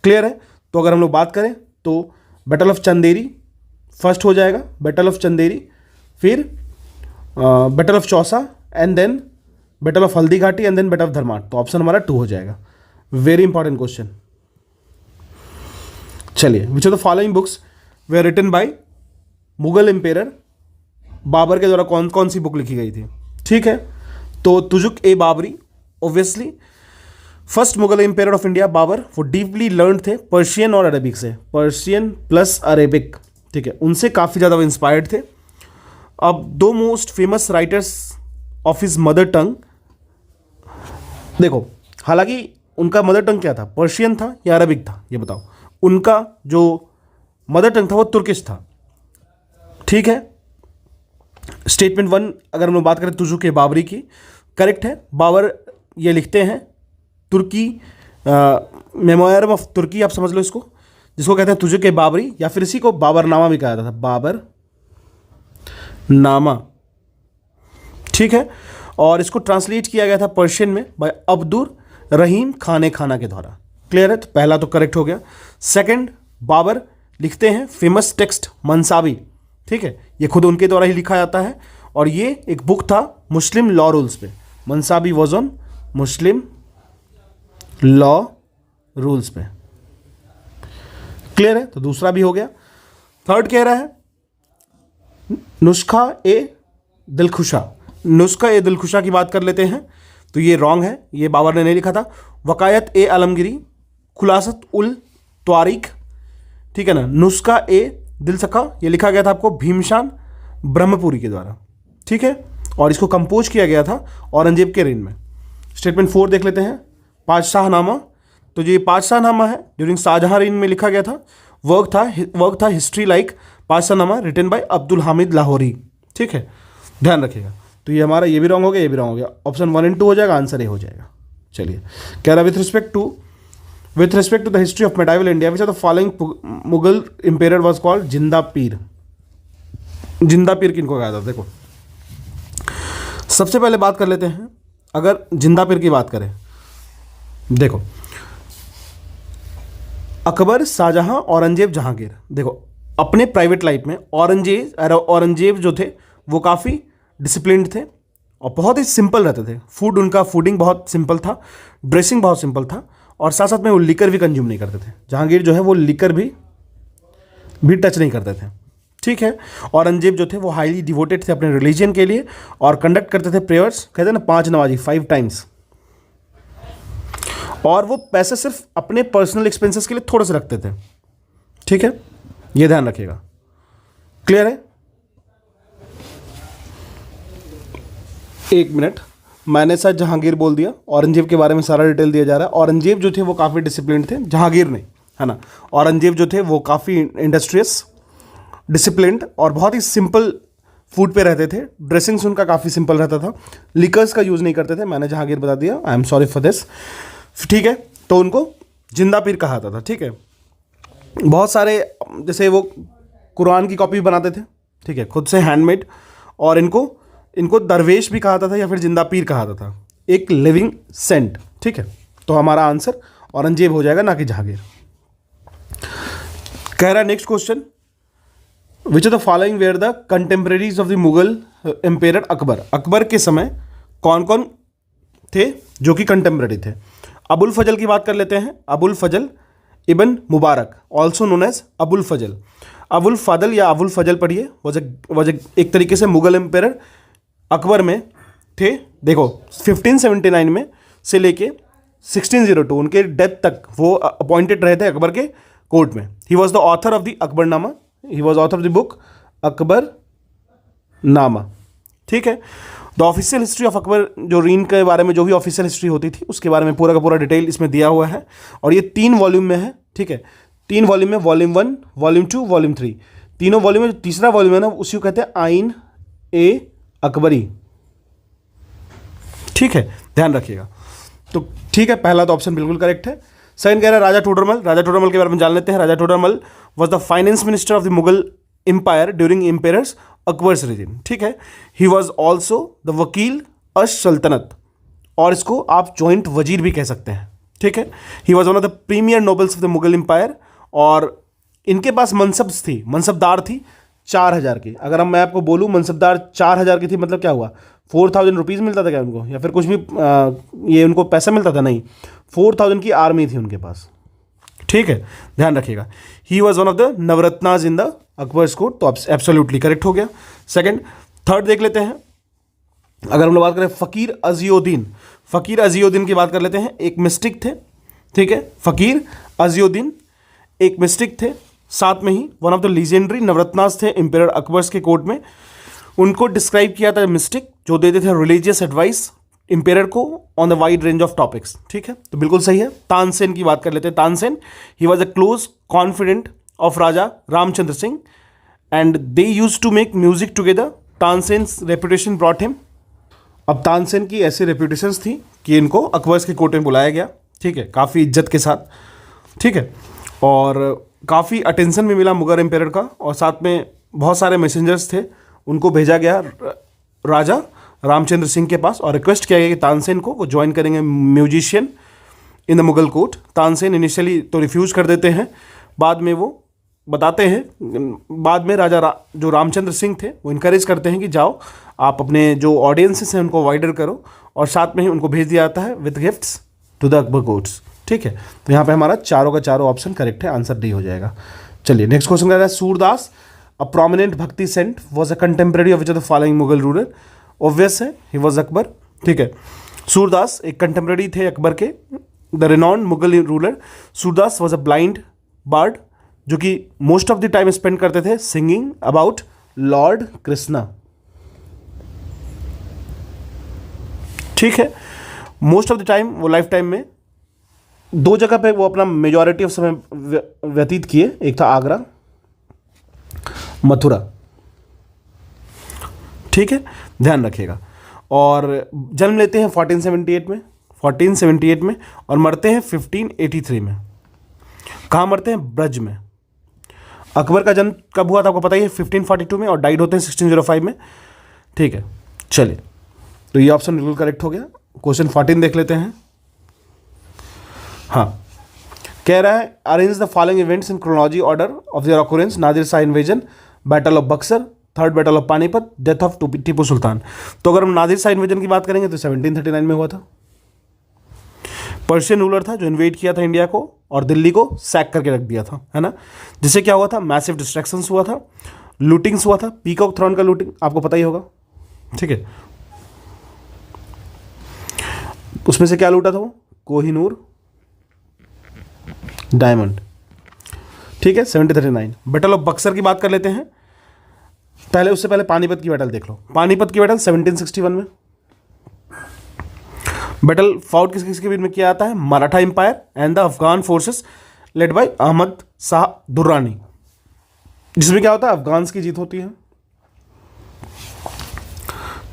क्लियर है। तो अगर हम लोग बात करें तो बैटल ऑफ चंदेरी फर्स्ट हो जाएगा, बैटल ऑफ चंदेरी, फिर battle of Chausa and then battle of Haldi Ghati and then battle of Dharmat. तो ऑप्शन हमारा 2 हो जाएगा। Very important question. चलिए, which of the following books were written by Mughal empire Babur के द्वारा कौन कौन सी बुक लिखी गई थी? ठीक है, तो Tuzuk e Baburi obviously first Mughal empire of India Babur, वो डीपली लर्न थे पर्शियन और अरेबिक से, पर्शियन प्लस अरेबिक, ठीक है, उनसे काफ़ी ज़्यादा वो इंस्पायर्ड थे। अब दो most famous writers of his mother tongue, देखो हालांकि उनका मदर टंग क्या था, पर्शियन था या अरबिक था, ये बताओ। उनका जो मदर टंग था वो तुर्किश था, ठीक है। स्टेटमेंट 1 अगर हम लोग बात करें तुजुक ए बाबरी की, करेक्ट है। बाबर ये लिखते हैं तुर्की, मेमोयरम ऑफ तुर्की आप समझ लो इसको, जिसको कहते हैं तुजुक ए बाबरी, या फिर इसी को बाबरनामा भी कहा जाता था, बाबर नामा, ठीक है। और इसको ट्रांसलेट किया गया था पर्शियन में बाय अब्दुर रहीम खाने खाना के द्वारा। क्लियर है, तो पहला तो करेक्ट हो गया। सेकंड, बाबर लिखते हैं फेमस टेक्स्ट मंसाबी, ठीक है, ये खुद उनके द्वारा ही लिखा जाता है, और ये एक बुक था मुस्लिम लॉ रूल्स पे, Mansabi was on Muslim law rules पे। क्लियर है, तो दूसरा भी हो गया। थर्ड कह रहा है नुस्खा ए दिलखुशा, नुस्खा ए दिलखुशा की बात कर लेते हैं, तो ये रॉन्ग है, ये बाबर ने नहीं लिखा था। वकायत ए आलमगिरी, खुलासत उल त्वारिक, ठीक है ना। नुस्खा ए दिलसखा ये लिखा गया था आपको भीमशान ब्रह्मपुरी के द्वारा, ठीक है, और इसको कंपोज किया गया था औरंगजेब के रेन में। स्टेटमेंट 4 देख लेते हैं, पातशाहनामा, तो ये पातशाहनामा है ड्यूरिंग शाहजहां रेन में लिखा गया था। वर्क था history like Padshahnama written by Abdul Hamid Lahori, ठीक है, ध्यान रखिएगा। तो ये हमारा ये भी रॉन्ग हो गया, ये भी रॉन्ग हो गया, ऑप्शन 1 और 2 हो जाएगा, आंसर ए हो जाएगा। चलिए, कह रहा with respect to the history of medieval India which are the following Mughal empire was called Zinda Pir. जिंदा पीर किनको कहा था? देखो सबसे पहले बात कर लेते हैं, अगर जिंदा पीर की बात करें, देखो अकबर, शाहजहां, औरंगजेब, जहांगीर, देखो अपने प्राइवेट लाइफ में औरंगजेब जो थे वो काफ़ी डिसिप्लिन्ड थे और बहुत ही सिंपल रहते थे। उनका फूडिंग बहुत सिंपल था, ड्रेसिंग बहुत सिंपल था, और साथ साथ में वो लिकर भी कंज्यूम नहीं करते थे। जहांगीर जो है वो लिकर भी टच नहीं करते थे, ठीक है। औरंगजेब जो थे वो हाईली डिवोटेड थे अपने रिलीजन के लिए और कंडक्ट करते थे प्रेयर्स, कहते हैं ना 5 नमाजी 5 टाइम्स, और वो पैसे सिर्फ अपने पर्सनल एक्सपेंसेस के लिए थोड़े से रखते थे, ठीक है, ये ध्यान रखिएगा। क्लियर है? एक मिनट, मैंने शायद जहांगीर बोल दिया, औरंगजेब के बारे में सारा डिटेल दिया जा रहा है। औरंगजेब जो थे वो काफ़ी डिसिप्लिन थे, जहांगीर नहीं, है ना। औरंगजेब जो थे वो काफ़ी इंडस्ट्रियस, डिसिप्लिन्ड और बहुत ही सिंपल फूड पे रहते थे। ड्रेसिंग्स उनका काफ़ी सिंपल रहता था, लिकर्स का यूज़ नहीं करते थे, मैंने जहांगीर बता दिया, I am sorry for this, ठीक है। तो उनको जिंदा पीर कहा जाता था, ठीक है। बहुत सारे जैसे वो कुरान की कॉपी बनाते थे, ठीक है, खुद से हैंडमेड, और इनको दरवेश भी कहा जाता था या फिर जिंदा पीर कहा जाता था, एक लिविंग सेंट, ठीक है। तो हमारा आंसर औरंगजेब हो जाएगा, ना कि जहांगीर। कह रहा है next question, which of the following were the contemporaries of the Mughal empire Akbar. Akbar के समय कौन कौन थे जो कि कंटेम्प्रेरी थे? अबुल फजल की बात कर लेते हैं, अबुल फजल इबन मुबारक, ऑल्सो नोन एज अबुल फजल। अबुल फजल या अबुल फजल पढ़िए, वजह एक तरीके से मुगल एम्पायर अकबर में थे। देखो 1579 में से लेके 1602 उनके डेथ तक वो अपॉइंटेड रहे थे अकबर के कोर्ट में। He was the author of the Akbarnama, he was author of the book Akbarnama, ठीक है। The official history of Akbar, जो रीन के बारे में जो भी ऑफिशियल हिस्ट्री होती थी उसके बारे में पूरा का पूरा डिटेल इसमें दिया हुआ है, और ये 3 वॉल्यूम में है, ठीक है। 3 वॉल्यूम में, वॉल्यूम 1, वॉल्यूम 2, वॉल्यूम 3, तीनों वॉल्यूम में। जो तीसरा वॉल्यूम है ना, उसी को कहते हैं आइन ए अकबरी, ठीक है, ध्यान रखिएगा। तो ठीक है, पहला तो ऑप्शन बिल्कुल करेक्ट है। सेकंड कह रहा है राजा टोडरमल। राजा टोडरमल के बारे में जान लेते हैं। Raja Todarmal was the finance minister of the Mughal empire during empires Akbar's regime, ठीक है। ही वॉज ऑल्सो द वकील अश सल्तनत, और इसको आप जॉइंट वजीर भी कह सकते हैं, ठीक है। He was one of the premier nobles of the Mughal empire, और इनके पास मनसबदार थी 4000 की। अगर मैं आपको बोलूँ मनसबदार 4000 की थी, मतलब क्या हुआ, 4000 रुपीज़ मिलता था क्या उनको, या फिर कुछ भी ये उनको पैसा मिलता था? नहीं, 4000 की आर्मी थी उनके पास, ठीक है, ध्यान रखिएगा। He was one of the navratnas in the Akbar's court, तो एब्सोल्युटली करेक्ट हो गया। सेकंड, थर्ड देख लेते हैं। अगर हम लोग बात करें फ़कीर अज़ीउद्दीन, फ़कीर अज़ीउद्दीन की बात कर लेते हैं। एक मिस्टिक थे, ठीक है, फ़कीर अज़ीउद्दीन एक मिस्टिक थे, साथ में ही वन ऑफ द लीजेंडरी नवरत्नास थे एम्परर अकबर्स के कोर्ट में। उनको डिस्क्राइब किया था मिस्टिक जो देते थे रिलीजियस एडवाइस एम्परर को on the wide range of topics, ठीक है, तो बिल्कुल सही है। तानसेन की बात कर लेते हैं। Tansen, he was a close confident of Raja Ramchandra Singh and they use to make music together. Tansen's reputation brought him. अब तानसेन की ऐसी रेपुटेशंस थी कि इनको अकबर्स के कोर्ट में बुलाया गया, ठीक है, काफ़ी इज्जत के साथ, ठीक है, और काफ़ी अटेंशन भी मिला मुगल एम्परर का, और साथ में बहुत सारे मैसेंजर्स थे, उनको भेजा गया राजा रामचंद्र सिंह के पास और रिक्वेस्ट किया गया कि तानसेन को वो ज्वाइन करेंगे musician in the Mughal court. Tansen initially तो रिफ्यूज़ कर देते हैं, बाद में वो बताते हैं, बाद में जो रामचंद्र सिंह थे वो इनकरेज करते हैं कि जाओ आप अपने जो ऑडियंसेस हैं उनको वाइडर करो, और साथ में ही उनको भेज दिया जाता है with gifts to the Akbar courts, ठीक है। तो यहाँ पे हमारा चारों का चारों ऑप्शन करेक्ट है, आंसर डी हो जाएगा। चलिए नेक्स्ट क्वेश्चन कर रहा है। Surdas a prominent bhakti saint was a contemporary of which of the following Mughal ruler. Obvious है, ही वॉज अकबर, ठीक है। सूरदास एक कंटेम्प्रेरी थे अकबर के, the renowned Mughal ruler. Surdas was a blind bard जो कि most of the time spend करते थे सिंगिंग अबाउट लॉर्ड कृष्णा, ठीक है। मोस्ट ऑफ द टाइम वो लाइफ टाइम में दो जगह पे वो अपना मेजॉरिटी ऑफ समय व्यतीत किए, एक था आगरा, मथुरा, ठीक है, ध्यान रखिएगा। और जन्म लेते हैं 1478 में और मरते हैं 1583 में। कहाँ मरते हैं? ब्रज में। अकबर का जन्म कब हुआ था आपको पता ही है, 1542 में, और डाइड होते हैं 1605 में, ठीक है। चलिए, तो ये ऑप्शन बिल्कुल करेक्ट हो गया। क्वेश्चन 14 देख लेते हैं। हाँ, कह रहा है arrange the following events in chronology order of their occurrence. Nadir Shah invasion, battle of Buxar, third battle of Panipat, death of Tipu Sultan. तो अगर हम नादिर शाह इन्वेजन की बात करेंगे तो 1739 में हुआ था। पर्शियन रूलर था जो इन्वेड किया था इंडिया को और दिल्ली को सैक करके रख दिया था, है ना, जिससे क्या हुआ था, मैसिव डिस्ट्रैक्शंस हुआ था, लूटिंग्स हुआ था, पीकॉक थ्रोन का लूटिंग आपको पता ही होगा, ठीक है। उसमें से क्या लूटा था वो? कोहिनूर डायमंड, ठीक है। 1739। बैटल ऑफ बक्सर की बात कर लेते हैं। पहले उससे पहले पानीपत की बैटल देख लो। पानीपत की बैटल 1761 में। बैटल फाउट किसके बीच में किया जाता है? Maratha empire and the Afghan forces led by Ahmad Shah Durrani, जिसमें क्या होता है, अफगान्स की जीत होती है,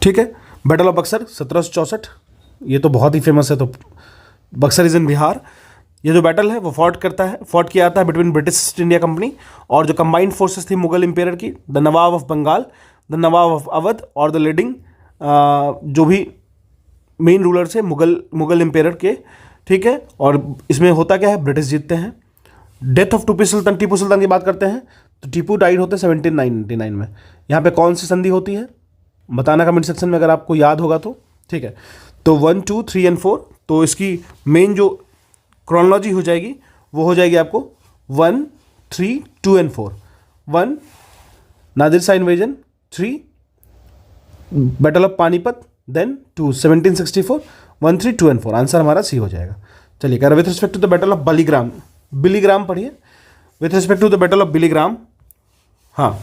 ठीक है। बैटल ऑफ बक्सर 1764, ये तो बहुत ही फेमस है, तो बक्सर इज इन बिहार। ये जो बैटल है वो फॉट किया जाता है between British East India Company और जो कंबाइंड फोर्सेस थी मुगल एम्पायर की, the nawab of Bengal, the nawab of Awadh और द लीडिंग जो भी मेन रूलर थे मुगल एम्पायर के, ठीक है। और इसमें होता क्या है, ब्रिटिश जीतते हैं। डेथ ऑफ टीपू सुल्तान की बात करते हैं तो टीपू डाइड होते हैं 1799 में। यहाँ पे कौन सी संधि होती है बताना कमेंट सेक्शन में अगर आपको याद होगा तो, ठीक है। तो 1, 2, 3 एंड 4, तो इसकी मेन जो क्रोनोलॉजी हो जाएगी वो हो जाएगी आपको 1, 3, 2 and 4। 1 Nadir Shah invasion, 3 battle of Panipat, then 2 1764, 1, 3, 2 and 4। Answer हमारा सी हो जाएगा। चलिए कह रहा with respect to the battle of Bilgram पढ़िए। With respect to the battle of Bilgram, हाँ,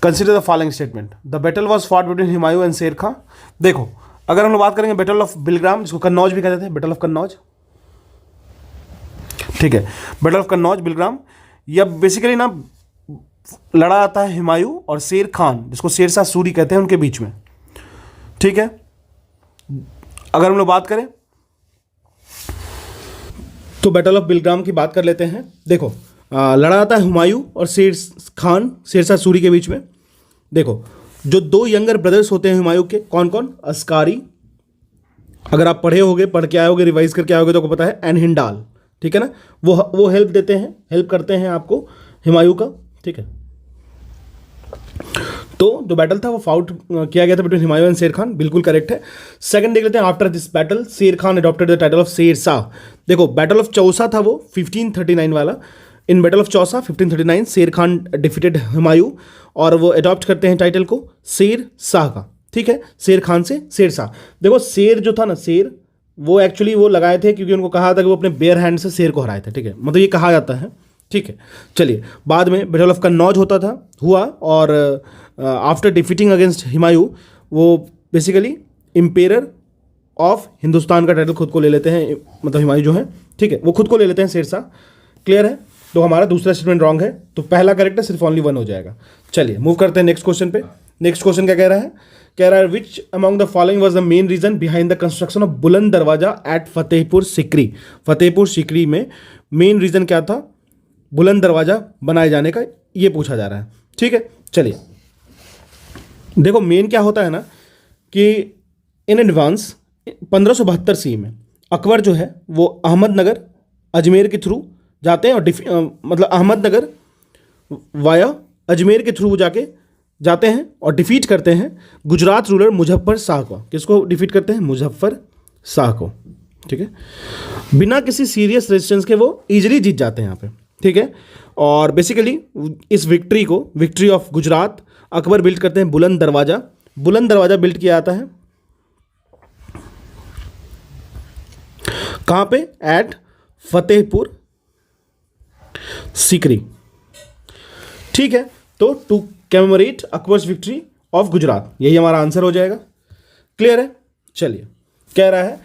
consider the following statement. The battle was fought between Humayun and Sher Khan. देखो, अगर हम लोग बात करेंगे बैटल ऑफ बिलीग्राम, जिसको कन्नौज भी कहते थे, बैटल ऑफ कन्नौज, ठीक है। बैटल ऑफ कन्नौज बिलीग्राम, यह बेसिकली ना लड़ा जाता है हुमायूं और शेर खान, जिसको शेरशाह सूरी कहते हैं, उनके बीच में, ठीक है। अगर हम लोग बात करें तो बैटल ऑफ बिलीग्राम की बात कर लेते हैं। देखो, लड़ा जाता है हुमायूं और शेरशाह सूरी के बीच में। देखो, जो दो यंगर ब्रदर्स होते हैं हुमायूं के, कौन कौन? अस्कारी, अगर आप पढ़ के आए होगे, रिवाइज करके आए होगे तो आपको पता है, एंड हिंडाल, ठीक है ना। वो हेल्प करते हैं आपको हुमायूं का, ठीक है। तो जो बैटल था वो फाउट किया गया था बिटवीन हुमायूं एंड शेर खान, बिल्कुल करेक्ट है। सेकंड देख लेते हैं। आफ्टर दिस बैटल शेर Khan adopted the title of Sher Shah. देखो, बैटल ऑफ चौसा था वो 1539 वाला, इन बैटल ऑफ चौसा 1539 शेर खान डिफीटेड हुमायूं, और वो अडॉप्ट करते हैं टाइटल को शेर शाह का, ठीक है, शेर खान से शेर शाह। देखो शेर जो था ना, शेर वो एक्चुअली वो लगाए थे क्योंकि उनको कहा था कि वो अपने बेयर हैंड से शेर को हराए थे, ठीक है, मतलब ये कहा जाता है, ठीक है। चलिए, बाद में बैटल ऑफ कन्नौज हुआ, और आफ्टर डिफीटिंग अगेंस्ट हुमायूं वो बेसिकली एम्पेरर ऑफ हिंदुस्तान का टाइटल खुद को ले लेते हैं, मतलब हुमायूं जो है, ठीक है, वो खुद को ले लेते हैं शेरशाह। क्लियर है? तो हमारा दूसरा स्टेटमेंट रॉन्ग है, तो पहला करेक्ट है, सिर्फ ओनली 1 हो जाएगा। चलिए मूव करते हैं नेक्स्ट क्वेश्चन पे। नेक्स्ट क्वेश्चन क्या कह रहा है? कह रहा है which among the following was the main reason behind the construction of Buland Darwaza at Fatehpur Sikri. Fatehpur Sikri में मेन रीजन क्या था बुलंद दरवाजा बनाए जाने का, ये पूछा जा रहा है, ठीक है। चलिए देखो, मेन क्या होता है ना कि इन एडवांस 1572 सी में अकबर जो है वो अहमदनगर अजमेर के थ्रू जाते हैं, और मतलब अहमदनगर वाया अजमेर के थ्रू जाके जाते हैं और डिफीट करते हैं गुजरात रूलर मुजफ्फर शाह को। किसको डिफीट करते हैं? मुजफ्फर शाह को, ठीक है। बिना किसी सीरियस रेजिस्टेंस के वो इजीली जीत जाते हैं यहाँ पे, ठीक है। और बेसिकली इस victory of Gujarat Akbar build करते हैं बुलंद दरवाजा। बुलंद दरवाजा बिल्ड किया जाता है कहाँ पे? एट फतेहपुर सीकरी, ठीक है। तो to commemorate Akbar's victory of Gujarat, यही हमारा आंसर हो जाएगा। क्लियर है? चलिए, कह रहा है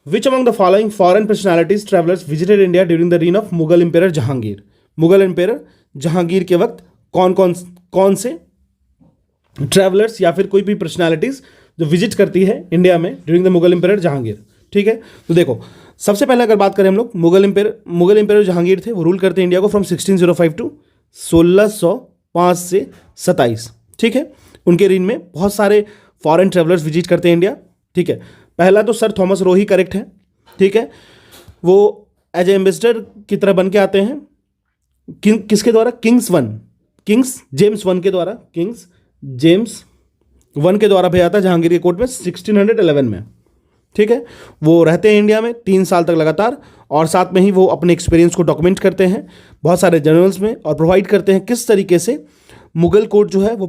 which among the following foreign personalities travellers visited India during the reign of Mughal empire Jahangir. Mughal empire Jahangir के वक्त कौन से ट्रैवलर्स या फिर कोई भी पर्सनैलिटीज जो विजिट करती है इंडिया में during the Mughal empire Jahangir, ठीक है। तो देखो, सबसे पहले अगर बात करें हम लोग, मुगल एम्पेयर जहांगीर थे, वो रूल करते हैं इंडिया को फ्रॉम 1605 टू 1605 से 27, ठीक है। उनके रीन में बहुत सारे फॉरेन ट्रेवलर्स विजिट करते हैं इंडिया, ठीक है। पहला तो सर थॉमस रो ही करेक्ट है, ठीक है। वो एज ए एम्बेसडर की तरह बन के आते हैं, किसके द्वारा? किंग्स जेम्स वन के द्वारा, किंग्स जेम्स वन के द्वारा भेजा था जहांगीर के कोर्ट में 1611 में, ठीक है। वो रहते हैं इंडिया में 3 साल तक लगातार, और साथ में ही वो अपने एक्सपीरियंस को डॉक्यूमेंट करते हैं बहुत सारे जर्नल्स में, और प्रोवाइड करते हैं किस तरीके से मुगल कोर्ट जो है वो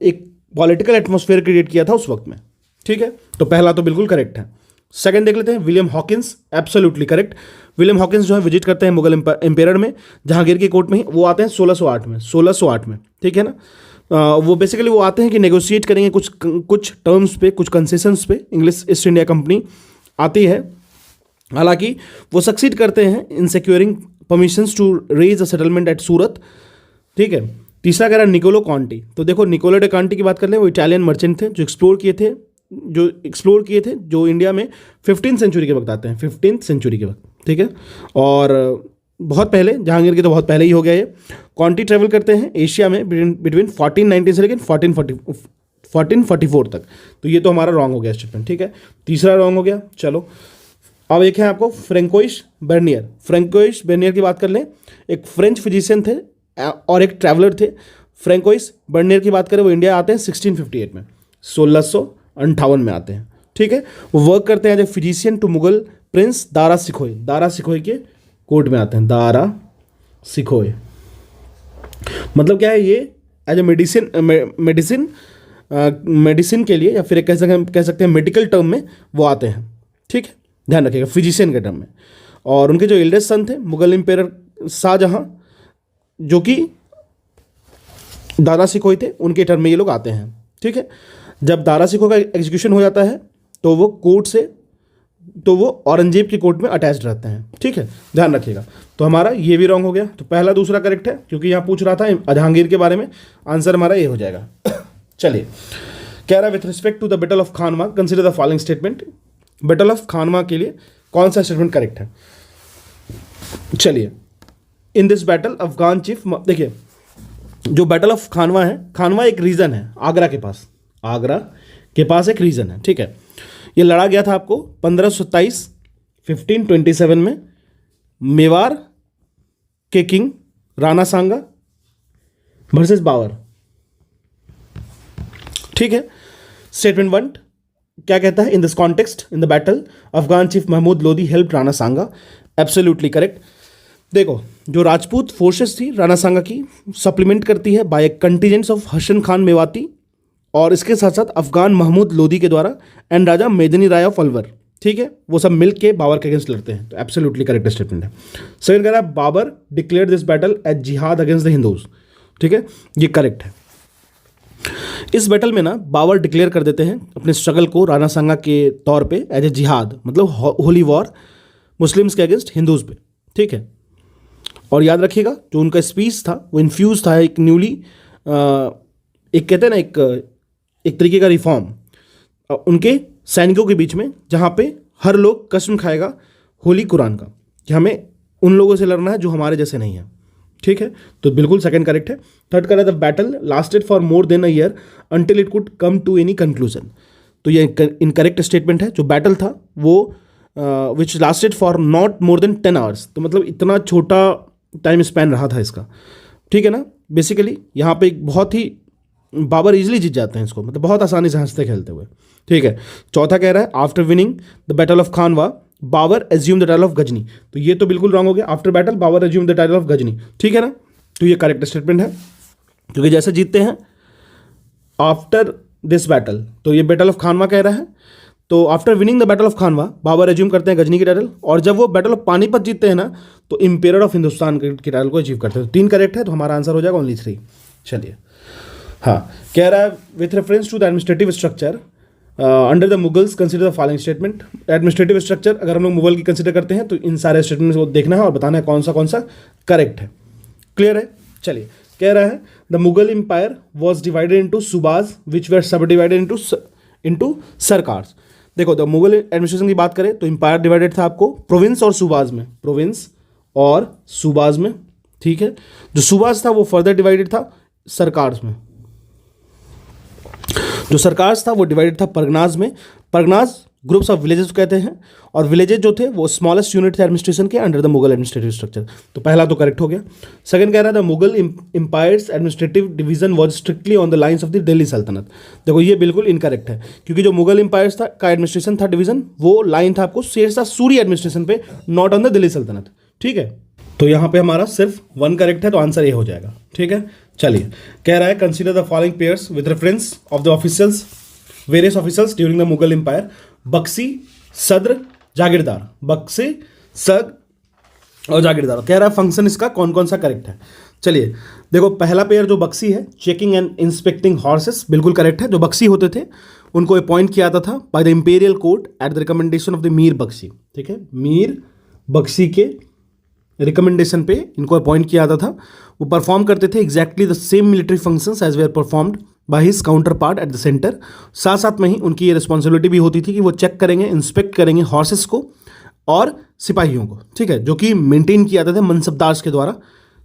एक पॉलिटिकल एटमॉस्फेयर क्रिएट किया था उस वक्त में, ठीक है। तो पहला तो बिल्कुल करेक्ट है। सेकंड देख लेते हैं, William Hawkins, absolutely correct. William Hawkins जो है विजिट करते हैं मुगल एम्पेयर में जहांगीर की कोर्ट में ही, वो आते हैं 1608 में, ठीक है ना। वो बेसिकली वो आते हैं कि नेगोशिएट करेंगे कुछ टर्म्स पे, कुछ कंसेशंस पे। इंग्लिश ईस्ट इंडिया कंपनी आती है, हालांकि वो सक्सीड करते हैं in securing permissions to raise a settlement at Surat, ठीक है। तीसरा कह रहा है निकोलो कॉन्टी। तो देखो, निकोलो डे कॉन्टी की बात कर लें, वो इटालियन मर्चेंट थे जो एक्सप्लोर किए थे जो इंडिया में 15th सेंचुरी के वक्त आते हैं, 15th सेंचुरी के वक्त, ठीक है। और बहुत पहले, जहांगीर के तो बहुत पहले ही हो गया ये। कॉन्टी ट्रेवल करते हैं एशिया में बिटवीन 1419 से लेकर 1444 तक। तो ये तो हमारा रॉन्ग हो गया स्टेटमेंट, ठीक है। तीसरा रॉन्ग हो गया। चलो अब एक है आपको फ्रेंकोइश बर्नियर की बात कर लें। एक फ्रेंच फिजिशियन थे और एक ट्रैवलर थे। फ्रेंकोइश बर्नियर की बात करें, वो इंडिया आते हैं 1658 में, 1658 में आते हैं, ठीक है। वो वर्क करते हैं as a physician to Mughal prince Dara Shikoh के कोर्ट में आते हैं। दारा सिखोई मतलब क्या है? ये एज ए मेडिसिन के लिए, या फिर कह सकते हैं मेडिकल टर्म में वो आते हैं, ठीक है, ध्यान रखिएगा, फिजिशियन के टर्म में। और उनके जो एल्डेस्ट सन थे मुगल एम्पेयर शाहजहां, जो कि दारा सिखोई थे, उनके टर्म में ये लोग आते हैं, ठीक है। जब दारा सिखोई का एग्जीक्यूशन हो जाता है तो वो औरंगजेब की कोर्ट में अटैच्ड रहते हैं, ठीक है, ध्यान रखिएगा। तो हमारा ये भी रॉन्ग हो गया। तो पहला दूसरा करेक्ट है, क्योंकि यहाँ पूछ रहा था जहांगीर के बारे में, आंसर हमारा ये हो जाएगा। चलिए, कह रहा है with respect to the battle of Khanwa consider the following statement. Battle of Khanwa के लिए कौन सा स्टेटमेंट करेक्ट है? चलिए, in this battle Afghan chief, देखिए जो बैटल ऑफ खानवा है, खानवा एक रीजन है आगरा के पास एक रीजन है, ठीक है। ये लड़ा गया था आपको 1527 1527 में मेवाड़ के किंग राणा सांगा वर्सेस बाबर, ठीक है। स्टेटमेंट 1 क्या कहता है? In this context in the battle Afghan chief Mahmud Lodi help Rana Sanga, absolutely correct. देखो, जो राजपूत फोर्सेस थी राणा सांगा की, सप्लीमेंट करती है बाय कंटीजेंट्स ऑफ हसन खान मेवाती और इसके साथ साथ अफगान महमूद लोदी के द्वारा and Raja Medini Rai of Alwar, ठीक है, वो सब मिल के बाबर के अगेंस्ट लड़ते हैं। तो एब्सोल्युटली करेक्ट स्टेटमेंट है। सेकंड कह रहा है Babur declare this battle as jihad against the Hindus, ठीक है, ये करेक्ट है। इस बैटल में ना बाबर डिक्लेयर कर देते हैं अपने स्ट्रगल को राणा सांगा के तौर पे एज ए जिहाद, मतलब होली वॉर मुस्लिम्स के अगेंस्ट हिंदूज पे, ठीक है। और याद रखिएगा जो उनका स्पीच था वो इन्फ्यूज था एक न्यूली एक कहते हैं ना एक तरीके का रिफॉर्म उनके सैनिकों के बीच में, जहाँ पे हर लोग कसम खाएगा होली कुरान का कि हमें उन लोगों से लड़ना है जो हमारे जैसे नहीं है, ठीक है। तो बिल्कुल सेकंड करेक्ट है। Third correct, the battle lasted for more than a year until it could come to any conclusion. तो ये इनकरेक्ट स्टेटमेंट है। जो बैटल था वो which lasted for not more than 10 hours, तो मतलब इतना छोटा टाइम स्पैन रहा था इसका, ठीक है ना। बेसिकली यहाँ पे एक बहुत ही बाबर इजीली जीत जाते हैं इसको, मतलब बहुत आसानी से हंसते खेलते हुए, ठीक है। चौथा कह रहा है after winning the battle of Khanwa Babur assume the title of Ghazni. तो ये तो बिल्कुल रॉन्ग हो गया, after battle Babur assume the title of Ghazni, ठीक है ना। तो ये करेक्ट स्टेटमेंट है, क्योंकि जैसे जीतते हैं आफ्टर दिस बैटल, तो ये बैटल ऑफ खानवा कह रहा है। तो after winning the battle of Khanwa Babur assume करते हैं गजनी की टाइटल, और जब वो बैटल ऑफ पानीपत जीतते हैं ना तो इंपेरर ऑफ हिंदुस्तान की टाइटल को अचीव करते हैं। तो 3 करेक्ट है, तो हमारा आंसर हो जाएगा ओनली 3। चलिए, हाँ, कह रहा है with reference to the administrative structure under the Mughals consider the following statement. Administrative structure अगर हम लोग मुगल की कंसिडर करते हैं तो इन सारे स्टेटमेंट्स को देखना है और बताना है कौन सा करेक्ट है। क्लियर है। चलिए, कह रहा है the Mughal empire was divided into subas which were subdivided into सरकार्स। देखो, द मुगल एडमिनिस्ट्रेशन की बात करें तो एम्पायर डिवाइडेड था आपको प्रोविंस और सूबाज में, प्रोविंस और सूबाज में, ठीक है। जो सूबाज था वो फर्दर डिवाइडेड था सरकार्स में, जो सरकार्स था वो डिवाइडेड था परगनाज में। परगनाज ग्रुप्स ऑफ विलेजेस कहते हैं, और विलेजेस जो थे वो स्मॉलेस्ट यूनिट थे एडमिनिस्ट्रेशन के under the Mughal administrative structure. तो पहला तो करेक्ट हो गया। सेकंड कह रहा था Mughal empire's administrative division was strictly on the lines of the Delhi Sultanat. देखो, ये बिल्कुल इनकरेक्ट है, क्योंकि जो मुगल एम्पायर्स था का एडमिनिस्ट्रेशन था डिवीजन, वो लाइन था आपको शेरशाह सूरी एडमिनिस्ट्रेशन पे, नॉट ऑन द दिल्ली सल्तनत, ठीक है। तो यहाँ पे हमारा सिर्फ 1 करेक्ट है, तो आंसर ये हो जाएगा, ठीक है। चलिए, कह रहा है consider the following pairs with reference of the officers various officers during the Mughal empire. Bakshi, Sadr, jagirdar. Bakshi, Sadr और जागीरदार। कह रहा है फंक्शन इसका कौन सा करेक्ट है। चलिए देखो, पहला पेयर जो बक्सी है, चेकिंग एंड इंस्पेक्टिंग हॉर्सेस, बिल्कुल करेक्ट है। जो बक्सी होते थे उनको अपॉइंट किया जाता था by the imperial court at the recommendation of the Mir Bakshi, ठीक है। मीर बक्सी के रिकमेंडेशन पे इनको अपॉइंट किया जाता था। वो परफॉर्म करते थे exactly the same military functions as were performed by his counterpart at the centre. साथ साथ में ही उनकी ये रिस्पॉन्सिबिलिटी भी होती थी कि वो चेक करेंगे, इंस्पेक्ट करेंगे हॉर्सेस को और सिपाहियों को, ठीक है, जो कि मेंटेन किया जाता था मनसबदार्स के द्वारा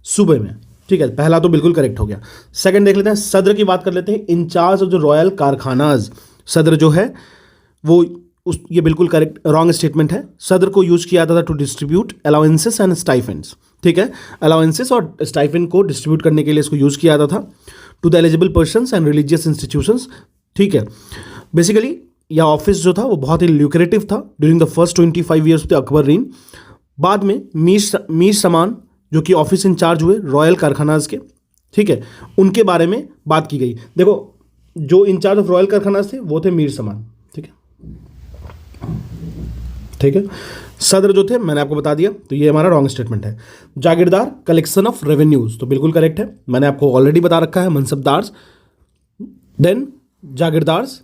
सूबे में, ठीक है। पहला तो बिल्कुल करेक्ट हो गया। सेकंड देख लेते हैं, सदर की बात कर लेते हैं। इंचार्ज ऑफ जो रॉयल कारखानाज, सदर जो है वो ये बिल्कुल करेक्ट रॉन्ग स्टेटमेंट है। सदर को यूज किया जाता था टू डिस्ट्रीब्यूट अलाउंसेस एंड स्टाइफेंड्स, ठीक है। अलाउंसेस और स्टाइफेंड को डिस्ट्रीब्यूट करने के लिए इसको यूज किया जाता था to the eligible persons and religious institutions, ठीक है। बेसिकली यह ऑफिस जो था वो बहुत ही ल्यूक्रेटिव था during the first 25 years of the Akbar reign. बाद में मीर समान जो कि ऑफिस इंचार्ज हुए रॉयल कारखानाज के, ठीक है, उनके बारे में बात की गई। देखो, जो इंचार्ज ऑफ रॉयल कारखानाज थे वो थे मीर समान, ठीक है, ठीक है। सदर जो थे मैंने आपको बता दिया, तो ये हमारा रॉन्ग स्टेटमेंट है। जागीरदार कलेक्शन ऑफ रेवेन्यूज, तो बिल्कुल करेक्ट है, मैंने आपको ऑलरेडी बता रखा है। Mansabdars, then jagirdars,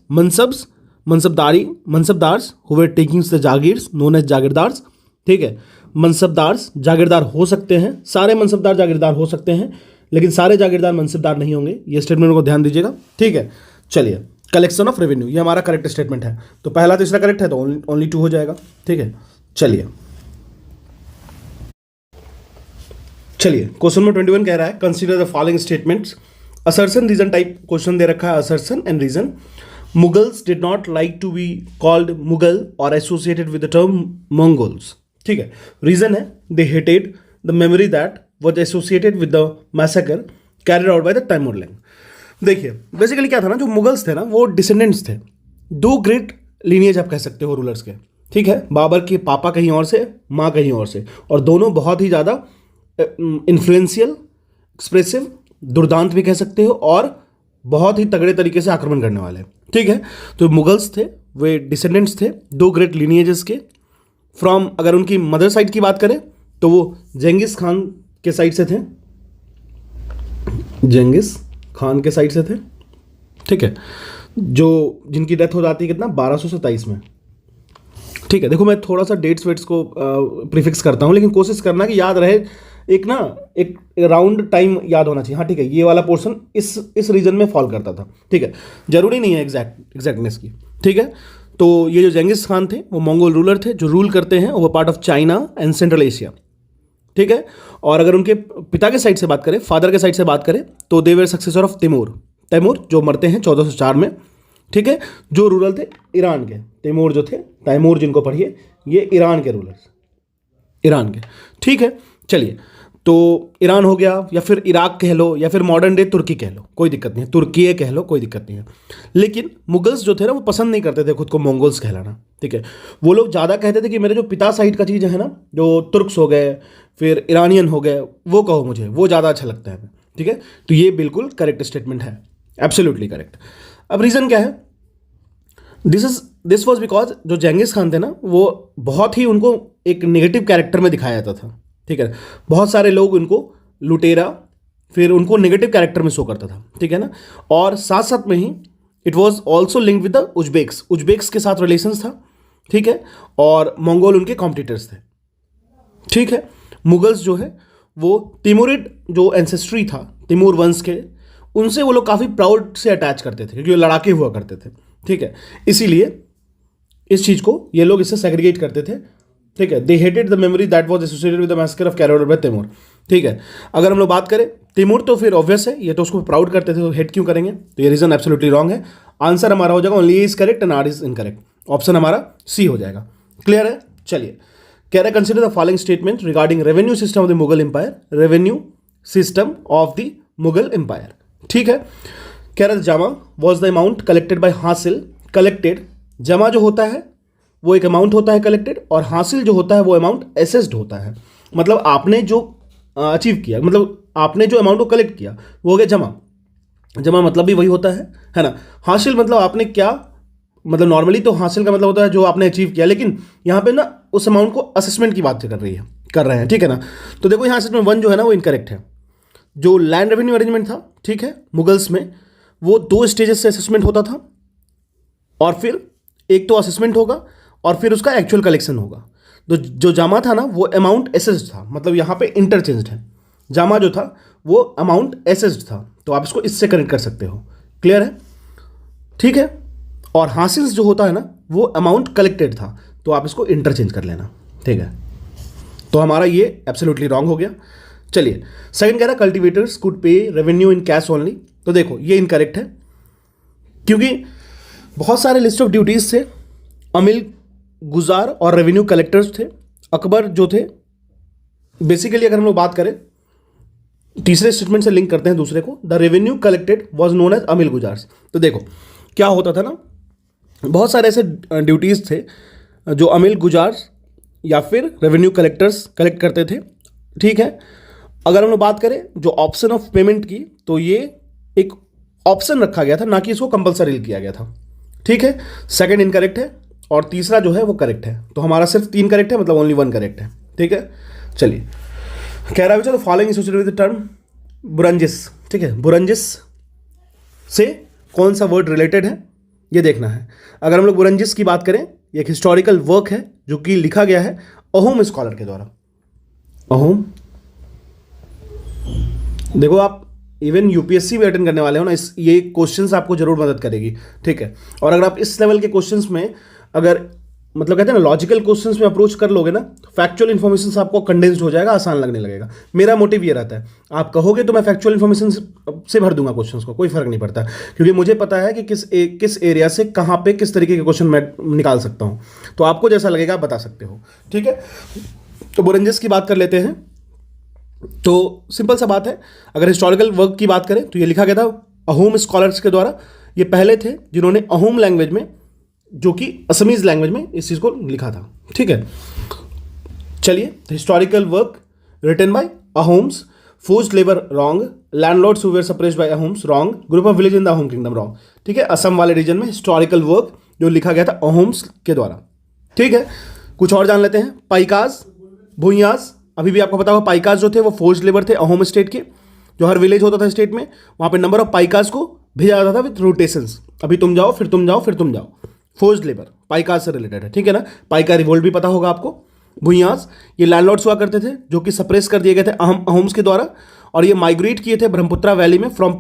mansabdars who were taking the jagirs known as jagirdars, ठीक है। मनसबदार्स जागीरदार हो सकते हैं, सारे मनसबदार जागीरदार हो सकते हैं, लेकिन सारे जागीरदार मनसबदार नहीं होंगे। ये स्टेटमेंट को ध्यान दीजिएगा, ठीक है। चलिए, कलेक्शन ऑफ रेवेन्यू, ये हमारा करेक्ट स्टेटमेंट है। तो पहला तीसरा करेक्ट है, तो ओनली 2 हो जाएगा, ठीक है। चलिए क्वेश्चन नंबर 21 कह रहा है consider the following statements. Assertion reason type question दे रखा है, assertion and reason. Mughals did not like to be called Mughal और associated with the term Mongols, ठीक है। रीजन है they hated the memory that was associated with the massacre carried out by the Timurlane. देखिए, basically क्या था ना, जो मुगल्स थे ना वो डिसेंडेंट्स थे 2 ग्रेट लीनियज आप कह सकते हो रूलर्स के, ठीक है। बाबर के पापा कहीं और से, माँ कहीं और से, और दोनों बहुत ही ज़्यादा इन्फ्लुएंशियल, एक्सप्रेसिव, दुर्दांत भी कह सकते हो, और बहुत ही तगड़े तरीके से आक्रमण करने वाले। ठीक है, तो मुगल्स थे वे डिसेंडेंट्स थे दो ग्रेट लिनिएजेस के फ्रॉम, अगर उनकी मदर साइड की बात करें तो वो जेंगिस खान के साइड से थे, जेंगिस खान के साइड से थे। ठीक है, जो जिनकी डेथ हो जाती है कितना 1227 में। ठीक है, देखो मैं थोड़ा सा डेट्स वेट्स को प्रीफिक्स करता हूँ, लेकिन कोशिश करना कि याद रहे, एक राउंड टाइम याद होना चाहिए। हाँ ठीक है, ये वाला पोर्शन इस रीजन में फॉल करता था। ठीक है, जरूरी नहीं है एग्जैक्टनेस की। ठीक है, तो ये जो जेंगिस खान थे वो मंगोल रूलर थे जो रूल करते हैं over part of China and central Asia. ठीक है, और अगर उनके पिता के साइड से बात करें, फादर के साइड से बात करें, तो दे वर सक्सेसर ऑफ तैमूर जो मरते हैं 1404 में। ठीक है, जो रूलर थे ईरान के, तैमूर जो थे, तैमूर जिनको पढ़िए, ये ईरान के रूलर्स, ईरान के। ठीक है, चलिए, तो ईरान हो गया, या फिर इराक कह लो, या फिर मॉडर्न डे तुर्की कह लो, कोई दिक्कत नहीं है, तुर्की कह लो, कोई दिक्कत नहीं है। लेकिन मुगल्स जो थे ना वो पसंद नहीं करते थे खुद को मंगोल्स कहलाना। ठीक है, वो लोग ज़्यादा कहते थे कि मेरे जो पिता साइड का चीज़ है ना, जो तुर्क्स हो गए, फिर ईरानियन हो गए, वो कहो मुझे, वो ज़्यादा अच्छा लगता है। ठीक है, तो ये बिल्कुल करेक्ट स्टेटमेंट है, एब्सोल्युटली करेक्ट। अब रीज़न क्या है, दिस वॉज बिकॉज जो जेंगिस खान थे ना, वो बहुत ही उनको एक नेगेटिव कैरेक्टर में दिखाया जाता था। ठीक है, बहुत सारे लोग उनको लुटेरा, फिर उनको नेगेटिव कैरेक्टर में शो करता था। ठीक है ना, और साथ साथ में ही it was also link with the Uzbeks के साथ रिलेशंस था। ठीक है, और मंगोल उनके कॉम्पिटिटर्स थे। ठीक है, मुगल्स जो है वो तिमुरिड जो एंसेस्ट्री था, तिमूर वंश के, उनसे वो लोग काफ़ी प्राउड से अटैच करते थे क्योंकि वो लड़ाके हुआ करते थे। ठीक है, इसीलिए इस चीज़ को ये लोग इससे सेग्रीगेट करते थे। ठीक है, they hated the memory that was associated with the massacre of carried by Timur. ठीक है, अगर हम लोग बात करें तैमूर, तो फिर ऑब्वियस है, ये तो उसको प्राउड करते थे, तो हेट क्यों करेंगे, तो ये रीजन एब्सोल्युटली रॉन्ग है। आंसर हमारा हो जाएगा only is correct and R is incorrect, option हमारा सी हो जाएगा। क्लियर है, चलिए, कह रहा है consider the following statement regarding revenue system of the Mughal empire, revenue system of the Mughal empire. ठीक है, कह रहा है jama was the amount collected by hasil, collected, जमा जो होता है वो एक अमाउंट होता है कलेक्टेड, और हासिल जो होता है वो अमाउंट एसेस्ड होता है। मतलब आपने जो अचीव किया, मतलब आपने जो अमाउंट को कलेक्ट किया वो हो गया जमा। जमा मतलब भी वही होता है ना। हासिल मतलब आपने क्या, मतलब नॉर्मली तो हासिल का मतलब होता है जो आपने अचीव किया, लेकिन यहाँ पे ना उस अमाउंट को असेसमेंट की बात कर रहे हैं। ठीक है ना, तो देखो यहाँ असेसमेंट 1 जो है ना वो इनकरेक्ट है। जो लैंड रेवेन्यू अरेंजमेंट था, ठीक है, मुगल्स में, वो 2 स्टेजेस से असेसमेंट होता था, और फिर एक तो असेसमेंट होगा और फिर उसका एक्चुअल कलेक्शन होगा। तो जो जामा था ना वो अमाउंट एसेस्ड था, मतलब यहाँ पे इंटरचेंज्ड है। जामा जो था वो अमाउंट एसेस्ड था, तो आप इसको इससे कनेक्ट कर सकते हो। क्लियर है, ठीक है। और हासिल्स जो होता है ना वो अमाउंट कलेक्टेड था, तो आप इसको इंटरचेंज कर लेना, ठीक है। तो हमारा ये एब्सोल्युटली रॉन्ग हो गया। चलिए, सेकंड कह रहा कल्टिवेटर्स कुड पे रेवेन्यू इन कैश ओनली। तो देखो ये इनकरेक्ट है, क्योंकि बहुत सारे लिस्ट ऑफ ड्यूटीज थे, अमील गुजार और रेवेन्यू कलेक्टर्स थे। अकबर जो थे, बेसिकली अगर हम लोग बात करें, तीसरे स्टेटमेंट से लिंक करते हैं दूसरे को, the revenue collected was known as amil guzars. तो देखो क्या होता था ना, बहुत सारे ऐसे ड्यूटीज थे जो अमील गुजार्स या फिर रेवेन्यू कलेक्टर्स कलेक्ट करते थे, ठीक है। अगर हम लोग बात करें जो ऑप्शन ऑफ पेमेंट की, तो ये एक ऑप्शन रखा गया था, ना कि इसको कंपलसरी किया गया था, ठीक है। सेकंड इनकरेक्ट है और तीसरा जो है वो करेक्ट है। तो हमारा सिर्फ 3 करेक्ट है, मतलब ओनली 1 करेक्ट है, ठीक है। चलिए, कह रहा है चलो following associated with the term Buranjis, ठीक है। बुरंजिस से कौन सा वर्ड रिलेटेड है ये देखना है। अगर हम लोग बुरंजिस की बात करें, ये एक हिस्टोरिकल वर्क है जो कि लिखा गया है अहोम स्कॉलर के द्वारा। अहोम, देखो आप इवन यूपीएससी भी अटेंड करने वाले हो ना, ये क्वेश्चंस आपको जरूर मदद करेगी, ठीक है। और अगर आप इस लेवल के क्वेश्चंस में, अगर मतलब कहते हैं ना लॉजिकल क्वेश्चंस में अप्रोच कर लोगे ना, तो फैक्चुअल इन्फॉर्मेशन आपको कंडेंस्ड हो जाएगा, आसान लगने लगेगा। मेरा मोटिव ये रहता है, आप कहोगे तो मैं फैक्चुअल इन्फॉर्मेशन से भर दूंगा क्वेश्चंस को, कोई फर्क नहीं पड़ता, क्योंकि मुझे पता है कि किस एरिया से कहाँ पे किस तरीके के क्वेश्चन मैं निकाल सकता हूँ। तो आपको जैसा लगेगा आप बता सकते हो, ठीक है। तो बुरंजिस की बात कर लेते हैं। तो सिंपल सा बात है, अगर हिस्टोरिकल वर्क की बात करें तो ये लिखा गया था अहोम स्कॉलर्स के द्वारा। ये पहले थे जिन्होंने अहोम लैंग्वेज में, जो कि असमीज लैंग्वेज में, इस चीज़ को लिखा था, ठीक है। चलिए, historical work written by Ahoms, forced labour wrong, landlords who were suppressed by Ahoms wrong, group of village in the Ahom kingdom wrong. ठीक है, असम वाले रीजन में हिस्टोरिकल वर्क जो लिखा गया था अहोम्स के द्वारा। ठीक है, कुछ और जान लेते हैं। पाइकास, भूयास, अभी भी आपको पता होगा पाइकास जो थे वो फोर्स्ड लेबर थे अहोम स्टेट के। जो हर विलेज होता था स्टेट में, वहाँ पे नंबर ऑफ पाइकास को भेजा जाता था विथ रोटेशंस, अभी तुम जाओ फिर तुम जाओ फिर तुम जाओ। फोर्स्ड लेबर पाइकास से रिलेटेड है। ठीक है ना, पाइका रिवोल्ट भी पता होगा आपको। भूयास, ये लैंडलॉर्ड्स हुआ करते थे जो कि सप्रेस कर दिए गए थे अहोम्स के द्वारा, और ये माइग्रेट किए थे ब्रह्मपुत्रा वैली में फ्रॉम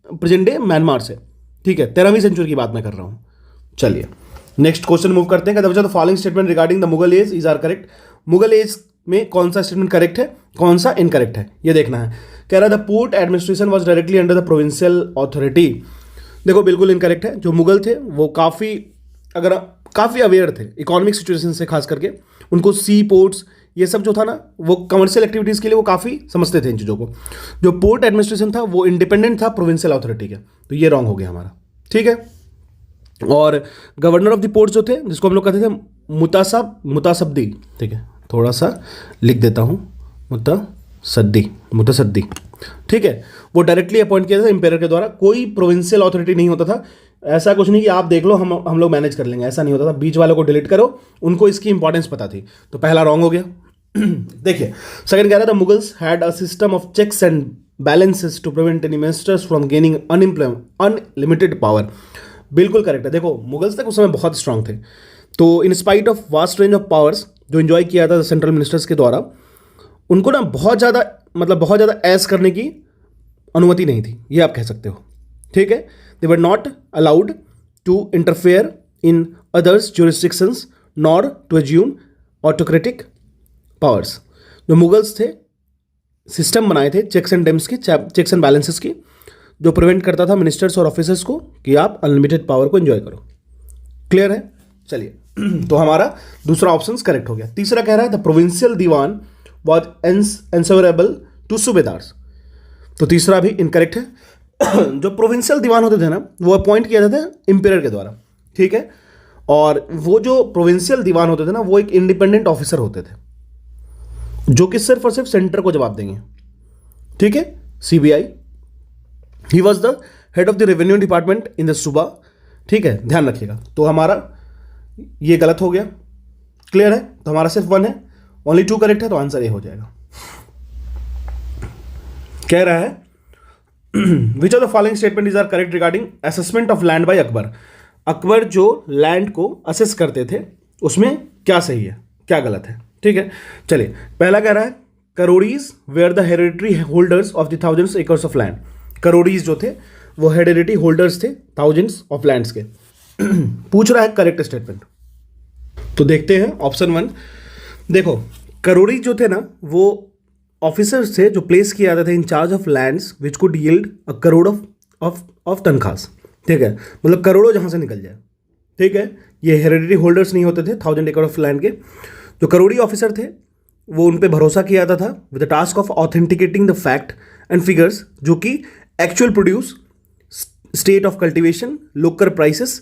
प्रेजेंट डे म्यांमार से। ठीक है, 13वीं सेंचुरी की बात मैं कर रहा हूँ। चलिए नेक्स्ट क्वेश्चन मूव करते हैं। The following statement regarding the Mughal age is are correct. Mughal age में कौन सा स्टेटमेंट करेक्ट है, कौन सा इनकरेक्ट है, ये देखना है। कह रहा है the port administration was directly under the provincial authority. देखो बिल्कुल इनकरेक्ट है। जो मुगल थे वो काफ़ी अवेयर थे इकोनॉमिक सिचुएशन से, खास करके उनको सी पोर्ट्स ये सब जो था ना, वो कमर्शियल एक्टिविटीज़ के लिए वो काफ़ी समझते थे इन चीज़ों को। जो पोर्ट एडमिनिस्ट्रेशन था वो इंडिपेंडेंट था प्रोविंशियल अथॉरिटी के, तो ये रॉन्ग हो गया हमारा। ठीक है, और गवर्नर ऑफ द पोर्ट्स जो थे, जिसको हम लोग कहते थे मुतासब्दी। ठीक है, थोड़ा सा लिख देता हूँ, मुतसद्दी। ठीक है, वो डायरेक्टली अपॉइंट किया था इंपेरर के द्वारा, कोई प्रोविंशियल अथॉरिटी नहीं होता था। ऐसा कुछ नहीं कि आप देख लो हम लोग मैनेज कर लेंगे, ऐसा नहीं होता था। बीच वालों को डिलीट करो, उनको इसकी इंपॉर्टेंस पता थी, तो पहला रॉन्ग हो गया। देखिए सेकंड कह रहा था Mughals had a system of checks and balances to prevent any ministers from gaining unlimited power. बिल्कुल करेक्ट है। देखो मुगल्स तक उस समय बहुत स्ट्रांग थे, तो in spite of vast range of powers जो इन्जॉय किया था सेंट्रल मिनिस्टर्स के द्वारा, उनको ना बहुत ज़्यादा ऐस करने की अनुमति नहीं थी, ये आप कह सकते हो। ठीक है, they were not allowed to interfere in others jurisdictions nor to assume autocratic powers. जो मुगल्स थे सिस्टम बनाए थे चेक्स एंड डेम्स की, चेक्स एंड बैलेंसेस की, जो प्रिवेंट करता था मिनिस्टर्स और ऑफिसर्स को कि आप अनलिमिटेड पावर को एंजॉय करो। क्लियर है, चलिए तो हमारा दूसरा ऑप्शन करेक्ट हो गया। तीसरा कह रहा है the provincial diwan was answerable to subedars, तो तीसरा भी इनकरेक्ट है। जो प्रोविंशियल दीवान होते थे ना, वो अपॉइंट किया जाता था इंपीरियर के द्वारा। ठीक है, और वो जो प्रोविंशियल दीवान होते थे ना, वो एक इंडिपेंडेंट ऑफिसर होते थे जो कि सिर्फ और सिर्फ सेंटर को जवाब देंगे। ठीक है, CBI, he was the head of the revenue department in the सूबा। ठीक है, ध्यान रखिएगा। तो हमारा ये गलत हो गया। क्लियर है, तो हमारा सिर्फ 1 है, ओनली 2 करेक्ट है, तो आंसर ये हो जाएगा। कह रहा है which of the following statement is are correct regarding assessment of land by Akbar. Akbar जो लैंड को असेस करते थे उसमें क्या सही है क्या गलत है। ठीक है, चलिए पहला कह रहा है karoris were the hereditary holders of the thousands acres of land. Karoris जो थे वो हेरिडिटरी होल्डर्स थे थाउजेंड्स ऑफ लैंड्स के। पूछ रहा है करेक्ट स्टेटमेंट, तो देखते हैं ऑप्शन 1। देखो करोड़ी जो थे ना, वो ऑफिसर्स थे जो प्लेस किए जाते थे in charge of lands which could yield a crore of tankhas. ठीक है, मतलब करोड़ों जहाँ से निकल जाए। ठीक है, ये हेरिडिटरी होल्डर्स नहीं होते थे 1000 एकड़ ऑफ लैंड के। जो करोड़ी ऑफिसर थे वो उन पे भरोसा किया जाता था with the task of authenticating the fact and figures, जो कि actual produce, state of cultivation, local prices,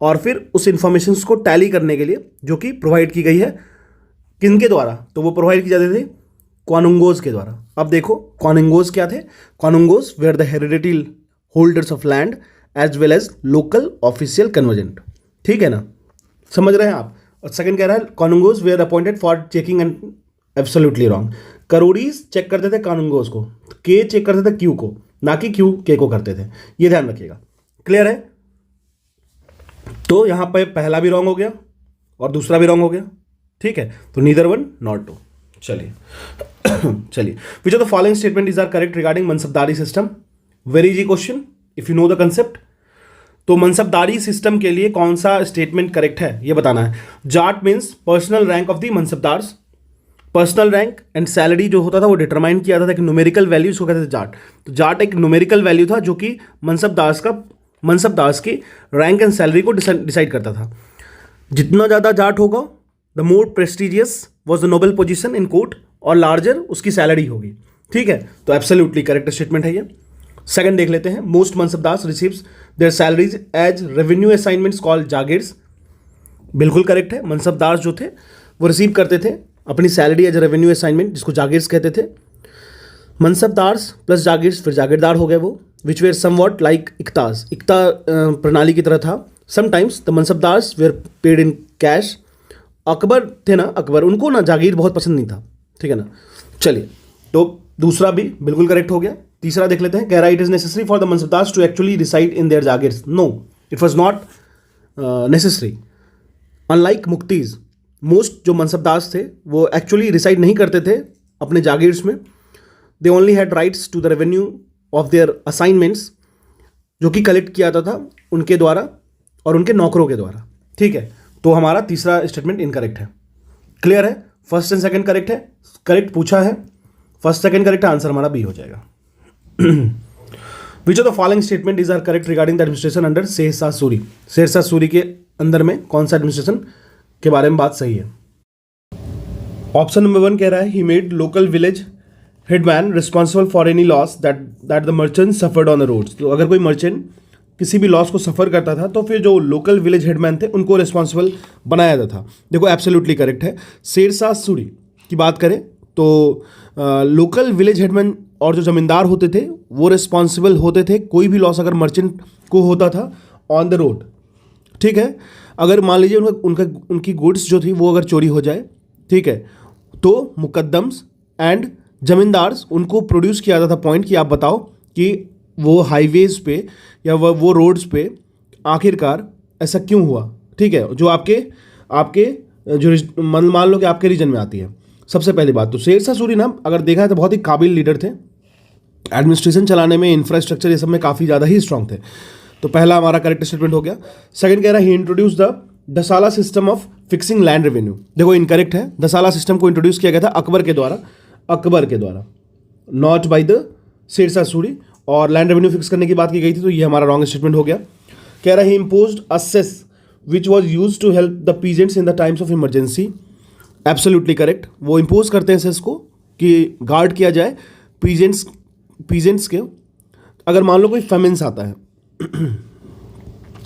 और फिर उस इंफॉर्मेशन को टैली करने के लिए जो कि प्रोवाइड की गई है किनके द्वारा, तो वो प्रोवाइड की जाती थी क्वानुंगोज के द्वारा। अब देखो क्वानुंगोज क्या थे, qanungos were the hereditary holders of land as well as local official convergent. ठीक है ना, समझ रहे हैं आप। और सेकंड कह रहा है qanungos were appointed for checking and absolutely wrong. Karoris check करते थे कानूंगोज को, के चेक करते थे क्यू को, ना कि क्यू के को करते थे, ये ध्यान रखिएगा। क्लियर है, तो यहां पर पहला भी रॉन्ग हो गया और दूसरा भी रॉन्ग हो गया। ठीक है, तो नीदर 1 नॉट 2। चलिए which of the following statement is are correct regarding mansabdari system. Very easy question if you know the concept. तो मनसबदारी सिस्टम के लिए कौन सा स्टेटमेंट करेक्ट है ये बताना है। Zat means personal rank of the mansabdars. Personal rank and salary जो होता था वो डिटरमाइन किया जाता था, एक न्यूमेरिकल वैल्यू उसको कहते थे जाट। तो जाट एक न्यूमेरिकल वैल्यू था जो कि मनसबदार्स की रैंक एंड सैलरी को डिसाइड करता था। जितना ज़्यादा जाट होगा the more prestigious was the noble position in court, और लार्जर उसकी सैलरी होगी। ठीक है, तो एब्सोल्युटली करेक्ट स्टेटमेंट है ये। सेकंड देख लेते हैं, most mansabdars receives their salaries as revenue assignments called jagirs. बिल्कुल करेक्ट है, मनसबदार जो थे वो रिसीव करते थे अपनी सैलरी एज रेवेन्यू असाइनमेंट, जिसको जागीर्स कहते थे। मनसबदार्स प्लस जागीर्स, फिर जागीरदार हो गए वो, which were somewhat like iqtas, iqta प्रणाली की तरह था। Sometimes the mansabdars were paid in cash. Akbar थे ना, अकबर, उनको ना जागीर बहुत पसंद नहीं था, ठीक है ना। चलिए, तो दूसरा भी बिल्कुल करेक्ट हो गया। तीसरा देख लेते हैं, कह रहा है it is necessary for the mansabdars to actually reside in their jagirs. No, it was not necessary. Unlike muqtis, most जो मनसबदार्स थे वो एक्चुअली रिसाइड नहीं करते थे अपने जागीर्स में। They only had rights to the revenue of their assignments, जो कि कलेक्ट किया जाता था उनके द्वारा और उनके नौकरों के द्वारा, ठीक है। तो हमारा तीसरा स्टेटमेंट इनकरेक्ट है। क्लियर है, फर्स्ट एंड सेकंड करेक्ट है, करेक्ट पूछा है, फर्स्ट सेकंड करेक्ट है, आंसर हमारा बी हो जाएगा। Which of the following statement is are correct regarding the administration under Sher Shah Suri. Sher Shah Suri के अंदर में कौन सा एडमिनिस्ट्रेशन के बारे में बात सही है? ऑप्शन नंबर 1 कह रहा है he made local village headman responsible for any loss that the merchant suffered on the roads. तो अगर कोई मर्चेंट किसी भी लॉस को सफ़र करता था तो फिर जो लोकल विलेज हेडमैन थे उनको रिस्पॉन्सिबल बनाया जाता था। देखो एब्सोल्युटली करेक्ट है। शेरशाह सूरी की बात करें तो लोकल विलेज हेडमैन और जो ज़मींदार होते थे वो रिस्पॉन्सिबल होते थे कोई भी लॉस अगर मर्चेंट को होता था ऑन द रोड, ठीक है। अगर मान लीजिए उनकी गुड्स जो थी वो अगर चोरी हो जाए, ठीक है, तो मुकद्दम्स एंड जमींदार्स उनको प्रोड्यूस किया जाता था पॉइंट कि आप बताओ कि वो हाईवेज पे या वो रोड्स पे आखिरकार ऐसा क्यों हुआ, ठीक है, जो आपके जो मान लो कि आपके रीजन में आती है। सबसे पहली बात तो शेरशाह सूरी ना अगर देखा है तो बहुत ही काबिल लीडर थे, एडमिनिस्ट्रेशन चलाने में, इंफ्रास्ट्रक्चर ये सब में काफ़ी ज़्यादा ही स्ट्रांग थे। तो पहला हमारा करेक्ट स्टेटमेंट हो गया। सेकंड कह रहा है he introduce the dahsala system of fixing land revenue. देखो इनकरेक्ट है, दसाला सिस्टम को इंट्रोड्यूस किया गया था अकबर के द्वारा, not by the Sher Shah Suri, और लैंड रेवेन्यू फिक्स करने की बात की गई थी, तो ये हमारा रॉन्ग स्टेटमेंट हो गया। कह रहा है he imposed a cess which was use to help the peasants in the times of emergency. Absolutely correct, वो इम्पोज करते हैं सेस को कि गार्ड किया जाए पीजेंट्स के, अगर मान लो कोई फेमिन्स आता है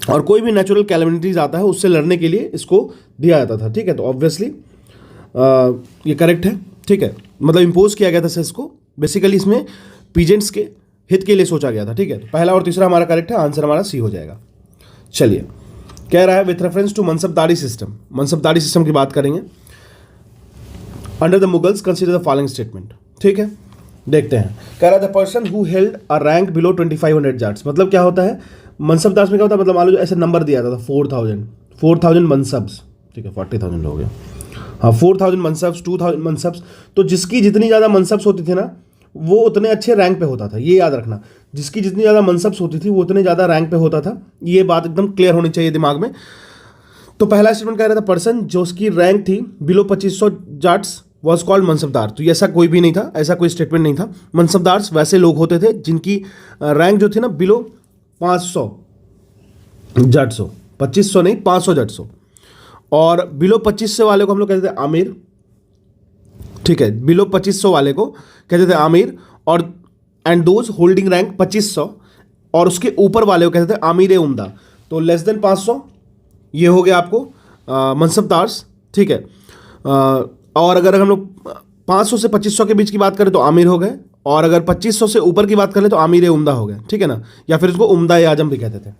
और कोई भी नेचुरल कैलेमिटीज आता है उससे लड़ने के लिए इसको दिया जाता था, ठीक है। तो ऑब्वियसली ये करेक्ट है, ठीक है, मतलब इम्पोज किया गया था सेस को, बेसिकली इसमें पीजेंट्स के हित के लिए सोचा गया था, ठीक है। तो पहला और तीसरा हमारा करेक्ट है, आंसर हमारा सी हो जाएगा। चलिए, कह रहा है with reference to mansabdari system, mansabdari system की बात करेंगे। Under the Mughals consider the following statement, ठीक है, देखते हैं। कह रहा है the person who held a rank below 2500 zats. मतलब क्या होता है मनसबदार में, क्या होता है, मतलब मान लो ऐसे नंबर दिया जाता था 4000 मनसब्स, ठीक है, 40,000 हो गया, हाँ 4000 मनसब्स, 2000 मनसब्स। तो जिसकी जितनी ज़्यादा मनसब्स होती थी ना वो उतने अच्छे रैंक पे होता था, ये याद रखना। जिसकी जितनी ज़्यादा मनसब्स होती थी वो उतने ज़्यादा रैंक पे होता था, ये बात एकदम क्लियर होनी चाहिए दिमाग में। तो पहला स्टेटमेंट कह रहा था पर्सन जो उसकी रैंक थी below 2500 Jats was called mansabdar. तो ये ऐसा कोई भी नहीं था, ऐसा कोई स्टेटमेंट नहीं था। मनसबदार्स वैसे लोग होते थे जिनकी रैंक जो थी ना बिलो 500 जाट्सो, 2500 नहीं 500 जाट्सो, और बिलो 2500 वाले को हम लोग कहते थे आमिर, ठीक है, बिलो 2500 वाले को कहते थे आमिर, और एंड दोज होल्डिंग रैंक 2500, और उसके ऊपर वाले को कहते थे आमिर उम्दा। तो लेस देन 500 ये हो गया आपको मनसबदार्स, ठीक है। और अगर हम लोग 500 से 2500 के बीच की बात करें तो आमिर हो गए, और अगर 2500 से ऊपर की बात करें तो आमिर उम्दा हो गए, ठीक है ना, या फिर इसको उम्दा आजम भी कहते थे।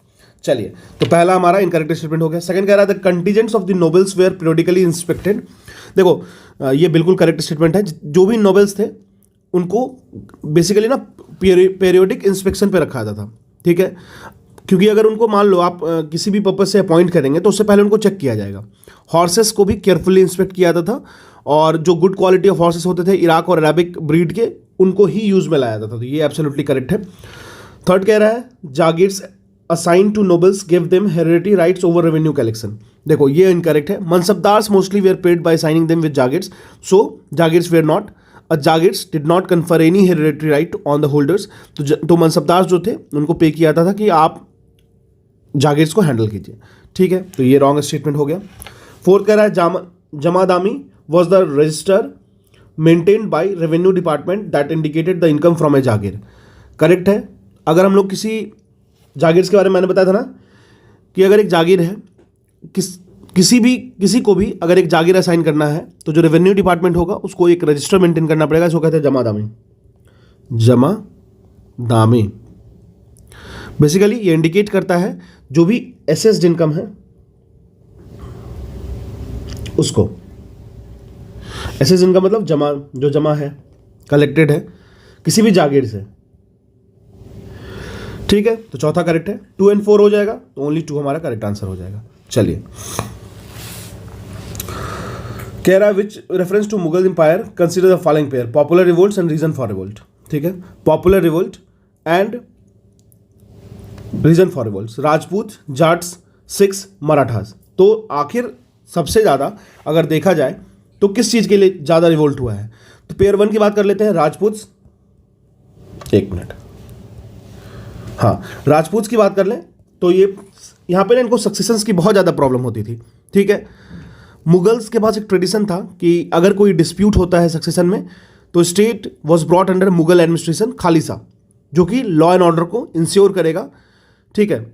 चलिए, तो पहला हमारा इनकरेक्ट स्टेटमेंट हो गया। सेकंड कह रहा था contingents of the nobles were periodically inspected. देखो ये बिल्कुल करेक्ट स्टेटमेंट है। जो भी नोबल्स थे उनको बेसिकली ना पीरियोडिक इंस्पेक्शन पे रखा जाता था, ठीक है, क्योंकि अगर उनको मान लो आप किसी भी पर्पज से अपॉइंट करेंगे तो उससे पहले उनको चेक किया जाएगा। हॉर्सेस को भी केयरफुली इंस्पेक्ट किया जाता था, और जो गुड क्वालिटी ऑफ हॉर्सेस होते थे इराक और अरेबिक ब्रीड के, उनको ही यूज़ में लाया जाता था। तो ये एब्सोल्युटली करेक्ट है। थर्ड कह रहा है jagirs assign to nobles give them hereditary rights over revenue collection. देखो ये इनकरेक्ट है। Mansabdars mostly were paid by signing them with jagirs, so jagirs were not, jagirs did not confer any hereditary right on the holders. तो मनसबदार्स जो थे उनको पे किया जाता था कि आप जागीर्स को हैंडल कीजिए, ठीक है। तो ये रॉन्ग स्टेटमेंट हो गया। फोर्थ कह रहा है jamadami was the register maintained by revenue department that indicated the income from a jagir. Correct है। अगर हम लोग किसी जागीर्स के बारे में मैंने बताया था ना कि अगर एक जागीर है, किसी को भी अगर एक जागीर असाइन करना है तो जो रेवेन्यू डिपार्टमेंट होगा उसको एक रजिस्टर मेंटेन करना पड़ेगा, इसको कहते हैं जमादामी, जमा दामे। बेसिकली ये इंडिकेट करता है जो भी एसेस्ड इनकम है उसको। एसेस्ड इनकम मतलब जमा, जो जमा है, कलेक्टेड है किसी भी जागीर से। ठीक है, तो चौथा करेक्ट है। 2 and 4 हो जाएगा, तो ओनली 2 हमारा करेक्ट आंसर हो जाएगा। चलिए, कह रहा है which reference to Mughal empire consider the following pair, popular revolt and reason for revolt. ठीक है, popular revolt and reason for revolt, Rajput, Jats, Sikhs, Marathas. तो आखिर सबसे ज़्यादा अगर देखा जाए तो किस चीज़ के लिए ज़्यादा रिवोल्ट हुआ है, तो पेयर 1 की बात कर लेते हैं, राजपूत। एक मिनट, हाँ, राजपूत की बात कर लें तो ये यहाँ पे ना इनको सक्सेशंस की बहुत ज़्यादा प्रॉब्लम होती थी। ठीक है, मुगल्स के पास एक ट्रेडिशन था कि अगर कोई डिस्प्यूट होता है सक्सेशन में तो state was brought under Mughal administration, khalisa, जो कि लॉ एंड ऑर्डर को इंश्योर करेगा। ठीक है,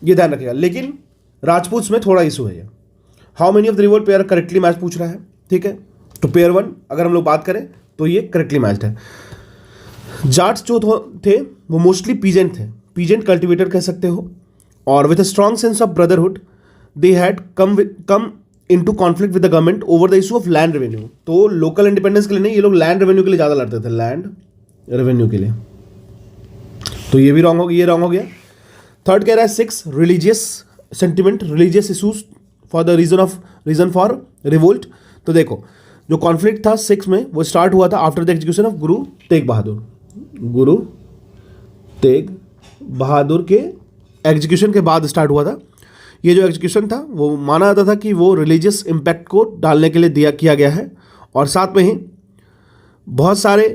ये ध्यान रखिएगा। लेकिन राजपूत में थोड़ा इशू है ये। How many of the revolt pair correctly match पूछ रहा है। ठीक है, तो पेयर 1 अगर हम लोग बात करें तो ये करेक्टली मैच्ड है। जाट्स जो थे वो मोस्टली पीजेंट थे, पीजेंट कल्टिवेटर कह सकते हो, और with a strong sense of brotherhood they had come into conflict with the government over the issue of land revenue. तो लोकल इंडिपेंडेंस के लिए नहीं, ये लोग लैंड रेवेन्यू के लिए ज़्यादा लड़ते थे, लैंड रेवेन्यू के लिए। तो ये भी रॉन्ग हो गया, ये रॉन्ग हो गया। थर्ड कह रहा है 6 religious sentiment, religious issues for the reason for revolt. तो देखो, जो कॉन्फ्लिक्ट था 6 में वो स्टार्ट हुआ था after the execution of Guru Tegh Bahadur. Guru Tegh Bahadur के एग्जीक्यूशन के बाद स्टार्ट हुआ था। ये जो एग्जीक्यूशन था वो माना जाता था कि वो रिलीजियस इम्पैक्ट को डालने के लिए किया गया है, और साथ में ही बहुत सारे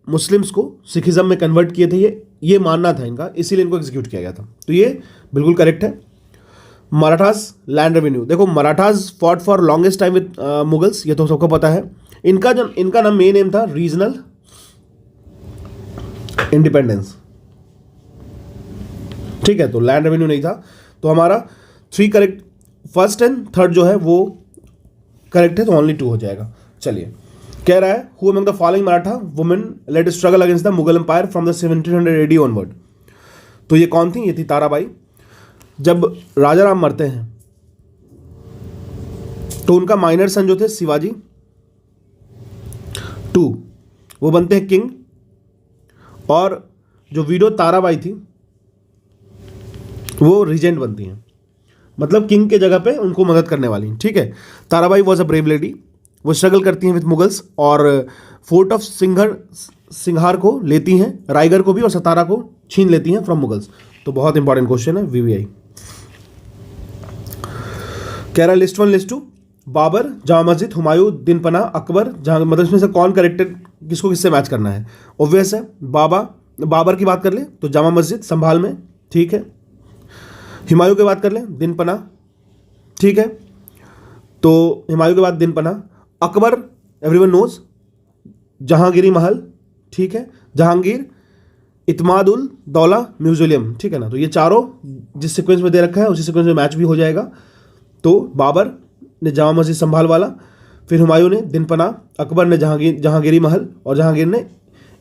मुस्लिम्स को सिखिज्म में कन्वर्ट किए थे, ये मानना था इनका, इसीलिए इनको एग्जीक्यूट किया गया था। तो ये बिल्कुल करेक्ट है। मराठास लैंड रेवेन्यू, देखो Marathas fought for longest time with Mughals, ये तो सबको पता है। इनका नाम मेन नेम था रीजनल इंडिपेंडेंस। ठीक है, तो लैंड रेवेन्यू नहीं था। तो हमारा 3 करेक्ट, फर्स्ट एंड थर्ड जो है वो करेक्ट है, तो ओनली 2 हो जाएगा। चलिए, कह रहा है who among the following Maratha women led struggle against the Mughal empire from the 1700 AD onward. तो ये कौन थी? ये थी ताराबाई। जब राजा राम मरते हैं तो उनका माइनर सन जो थे शिवाजी 2 वो बनते हैं किंग, और जो विडो ताराबाई थी वो रीजेंट बनती हैं, मतलब किंग के जगह पे उनको मदद करने वाली। ठीक है, Tarabai was a brave lady, वो स्ट्रगल करती हैं विद मुगल्स और फोर्ट ऑफ सिंघार को लेती हैं, रायगढ़ को भी, और सतारा को छीन लेती हैं फ्रॉम मुगल्स। तो बहुत इंपॉर्टेंट क्वेश्चन है, वीवीआई। कह रहा लिस्ट 1 लिस्ट 2, बाबर, जामा मस्जिद, हुमायूं, दिन पना, अकबर, जहां, मतलब इसमें से कौन करेक्टेड, किसको किससे मैच करना है? ऑब्वियस है, बाबर की बात कर ले तो जामा मस्जिद संभाल में। ठीक है, हुमायूं की बात कर ले दिन पना। ठीक है, तो हुमायूं के बाद दिन पना। अकबर एवरीवन नोज, जहांगीरी महल। ठीक है, जहांगीर, इत्मादुल दौला म्यूजियम। ठीक है ना, तो ये चारों जिस सीक्वेंस में दे रखा है उसी सीक्वेंस में मैच भी हो जाएगा। तो बाबर ने जामा मस्जिद संभाल वाला, फिर हुमायूं ने दिन पना, अकबर ने जहांगीरी महल, और जहांगीर ने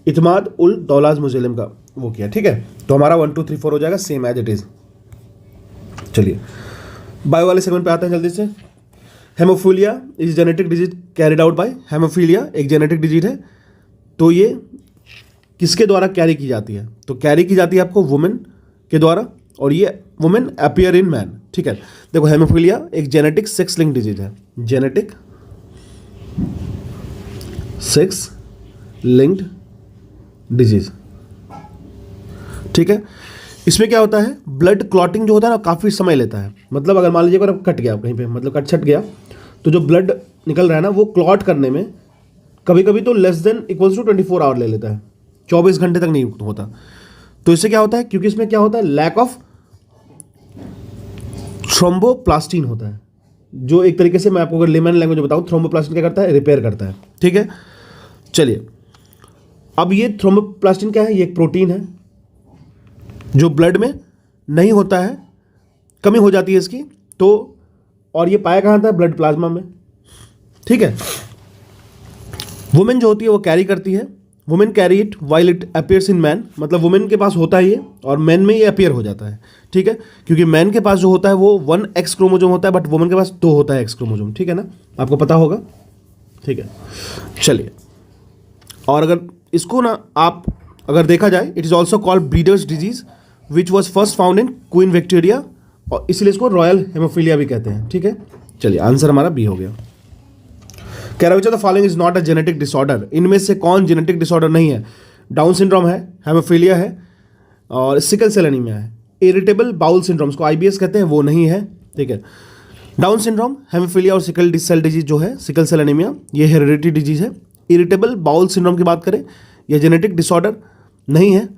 इत्माद उल दौलाज म्यूजियम का वो किया। ठीक है, तो हमारा 1 2 3 4 हो जाएगा, सेम एज इट इज। चलिए, बायो वाले सेगमेंट पे आते हैं जल्दी से। Haemophilia is genetic disease carried out bye, haemophilia एक जेनेटिक डिजीज है, तो ये किसके द्वारा कैरी की जाती है? तो कैरी की जाती है आपको वुमेन के द्वारा, और ये वुमेन अपीयर इन मैन। ठीक है, देखो हेमोफीलिया एक जेनेटिक सेक्स लिंक डिजीज है, जेनेटिक सेक्स लिंक्ड डिजीज। ठीक है, इसमें क्या होता है, ब्लड क्लॉटिंग जो होता है ना काफ़ी समय लेता है। मतलब अगर मान लीजिए अगर कट गया कहीं पे, मतलब कट छट गया, तो जो ब्लड निकल रहा है ना वो क्लॉट करने में कभी कभी तो less than equals to 24 hour ले लेता है, 24 घंटे तक नहीं होता। तो इससे क्या होता है, क्योंकि इसमें क्या होता है, लैक ऑफ थ्रोम्बोप्लास्टिन होता है, जो एक तरीके से मैं आपको अगर लेमन लैंग्वेज में बताऊँ, थ्रोम्बोप्लास्टिन क्या करता है, रिपेयर करता है। ठीक है, चलिए, अब ये थ्रोम्बोप्लास्टिन क्या है, ये एक प्रोटीन है जो ब्लड में नहीं होता है, कमी हो जाती है इसकी, तो और ये पाया कहाँ था, ब्लड प्लाज्मा में। ठीक है, वुमेन जो होती है वो कैरी करती है, women carry it while it appears in man, मतलब वुमेन के पास होता है ये और मैन में ये अपियर हो जाता है, ठीक है, क्योंकि मैन के पास जो होता है वो 1X क्रोमोजोम होता है, बट वुमेन के पास 2 होता है X क्रोमोजोम, ठीक है ना, आपको पता होगा, ठीक है। चलिए, और अगर इसको ना आप अगर देखा जाए, it is also called breeders disease which was first found in queen Victoria, और इसलिए इसको रॉयल हेमोफीलिया भी कहते हैं, ठीक है। चलिए, आंसर हमारा बी हो गया। कह रहा है the following is not a genetic disorder, इनमें से कौन जेनेटिक डिसऑर्डर नहीं है? डाउन सिंड्रोम है, हेमोफीलिया है, और सिकल सेल एनीमिया है। इरिटेबल बाउल सिंड्रोम, इसको IBS कहते हैं, वो नहीं है, ठीक है। डाउन सिंड्रोम, हेमोफीलिया और सिकल सेल डिजीज जो है, सिकल सेल एनीमिया, ये हेरिडिटी डिजीज है। इरिटेबल बाउल सिंड्रोम की बात करें, यह जेनेटिक डिसऑर्डर नहीं है।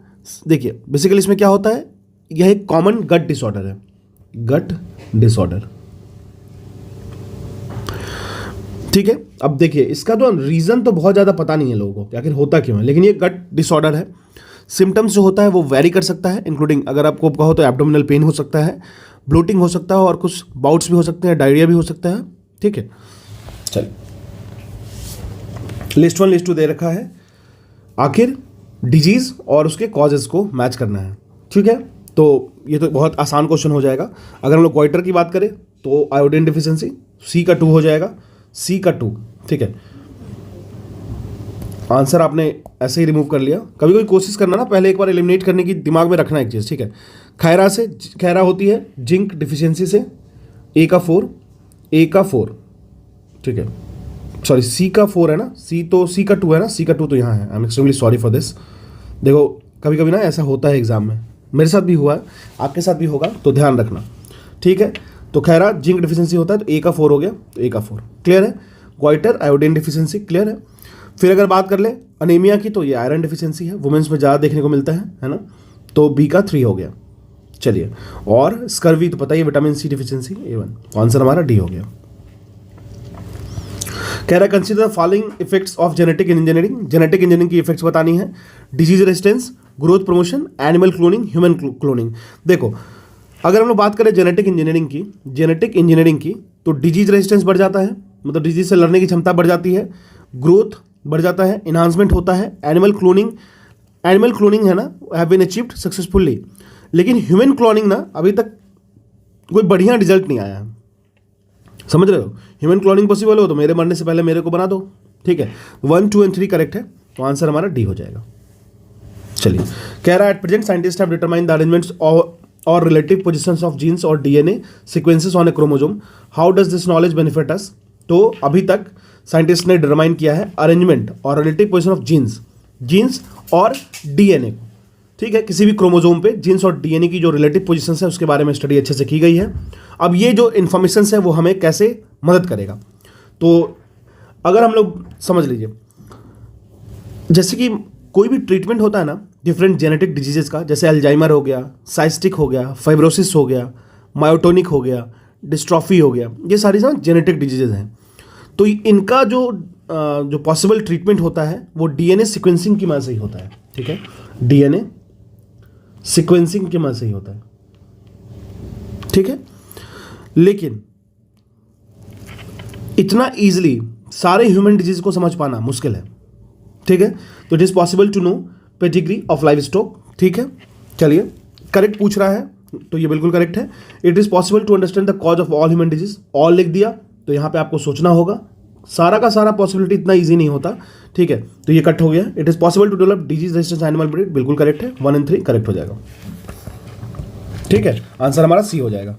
देखिए, बेसिकली इसमें क्या होता है, यह एक कॉमन गट डिसऑर्डर है, गट डिसऑर्डर, ठीक है। अब देखिए, इसका तो रीजन तो बहुत ज़्यादा पता नहीं है लोगों को कि आखिर होता क्यों है, लेकिन ये गट डिसऑर्डर है। सिम्टम्स जो होता है वो वेरी कर सकता है, इंक्लूडिंग अगर आपको कहो तो एब्डोमिनल पेन हो सकता है, ब्लोटिंग हो सकता है, और कुछ बाउट्स भी हो सकते हैं, डायरिया भी हो सकता है, ठीक है। चलिए, लिस्ट 1 लिस्ट 2 दे रखा है, आखिर डिजीज और उसके कॉजेज को मैच करना है, ठीक है। तो ये तो बहुत आसान क्वेश्चन हो जाएगा। अगर हम लोग गोइटर की बात करें तो आयोडीन डिफिशिएंसी, C का 2 हो जाएगा, C का 2, ठीक है। आंसर आपने ऐसे ही रिमूव कर लिया। कभी कोई कोशिश करना ना, पहले एक बार एलिमिनेट करने की दिमाग में रखना एक चीज़, ठीक है। खैरा से, खैरा होती है जिंक डिफिशियंसी से, A का 4, ठीक है, सॉरी C का 4 है ना, C का 2 है ना, C का 2 तो यहाँ है। I am extremely sorry for this. देखो, कभी कभी ना ऐसा होता है एग्जाम में, मेरे साथ भी हुआ है, आपके साथ भी होगा, तो ध्यान रखना, ठीक है। तो खैरा जिंक डिफिशियंसी होता है, तो A का 4 हो गया, तो A का 4 क्लियर है। गोइटर आयोडीन डिफिशियंसी क्लियर है। फिर अगर बात कर ले अनीमिया की, तो ये आयरन डिफिशियंसी है, वुमेन्स में ज़्यादा देखने को मिलता है ना, तो B का 3 हो गया। चलिए, और स्कर्वी तो पता ही है, vitamin C deficiency, A1, answer हमारा D हो गया। कह रहा है consider the following effects of genetic engineering, genetic engineering की इफेक्ट्स बतानी है। Disease resistance, growth promotion, animal cloning, human cloning. देखो, अगर हम लोग बात करें जेनेटिक इंजीनियरिंग की, तो डिजीज रेजिस्टेंस बढ़ जाता है, मतलब डिजीज से लड़ने की क्षमता बढ़ जाती है, ग्रोथ बढ़ जाता है, इन्हांसमेंट होता है। एनिमल क्लोनिंग है ना, हैव बीन अचीव्ड सक्सेसफुली, लेकिन ह्यूमन क्लोनिंग ना अभी तक कोई बढ़िया रिजल्ट नहीं आया है, समझ रहे हो। ह्यूमन क्लोनिंग पॉसिबल हो तो मेरे मरने से पहले मेरे को बना दो, ठीक है। 1, 2 और 3 करेक्ट है, तो आंसर हमारा D हो जाएगा। चलिए, कह रहा है at present scientist have determined the arrangements और रिलेटिव पोजिशंस ऑफ जीन्स और DNA sequences on A chromosome, how does this knowledge benefit अस। तो अभी तक साइंटिस्ट ने डिटरमाइन किया है अरेंजमेंट और रिलेटिव पोजिशन ऑफ जीन्स और DNA को, ठीक है। किसी भी क्रोमोजोम पे जीन्स और DNA की जो रिलेटिव पोजीशंस है उसके बारे में स्टडी अच्छे से की गई है। अब ये जो इन्फॉर्मेशन है वो हमें कैसे मदद करेगा, तो अगर हम लोग समझ लीजिए, जैसे कि कोई भी ट्रीटमेंट होता है ना डिफरेंट जेनेटिक डिजीजेस का, जैसे अल्जाइमर हो गया, साइस्टिक हो गया, फाइब्रोसिस हो गया, मायोटोनिक हो गया, डिस्ट्रॉफी हो गया, ये सारी ना जेनेटिक डिजीजेज हैं। तो इनका जो पॉसिबल ट्रीटमेंट होता है वो DNA सीक्वेंसिंग की मदद से ही होता है, ठीक है। DNA सीक्वेंसिंग की मदद से ही होता है, ठीक है। लेकिन इतना इजीली सारे ह्यूमन डिजीज को समझ पाना मुश्किल है, ठीक है। तो it is possible to know pedigree of livestock, ठीक है। चलिए, करेक्ट पूछ रहा है तो ये बिल्कुल करेक्ट है। It is possible to understand the cause of all human disease, all लिख दिया तो यहां पे आपको सोचना होगा, सारा का सारा पॉसिबिलिटी इतना इजी नहीं होता, ठीक है। तो ये कट हो गया। It is possible to develop disease resistance animal breed, बिल्कुल करेक्ट है, 1 और 3 करेक्ट हो जाएगा, ठीक है। आंसर हमारा C हो जाएगा।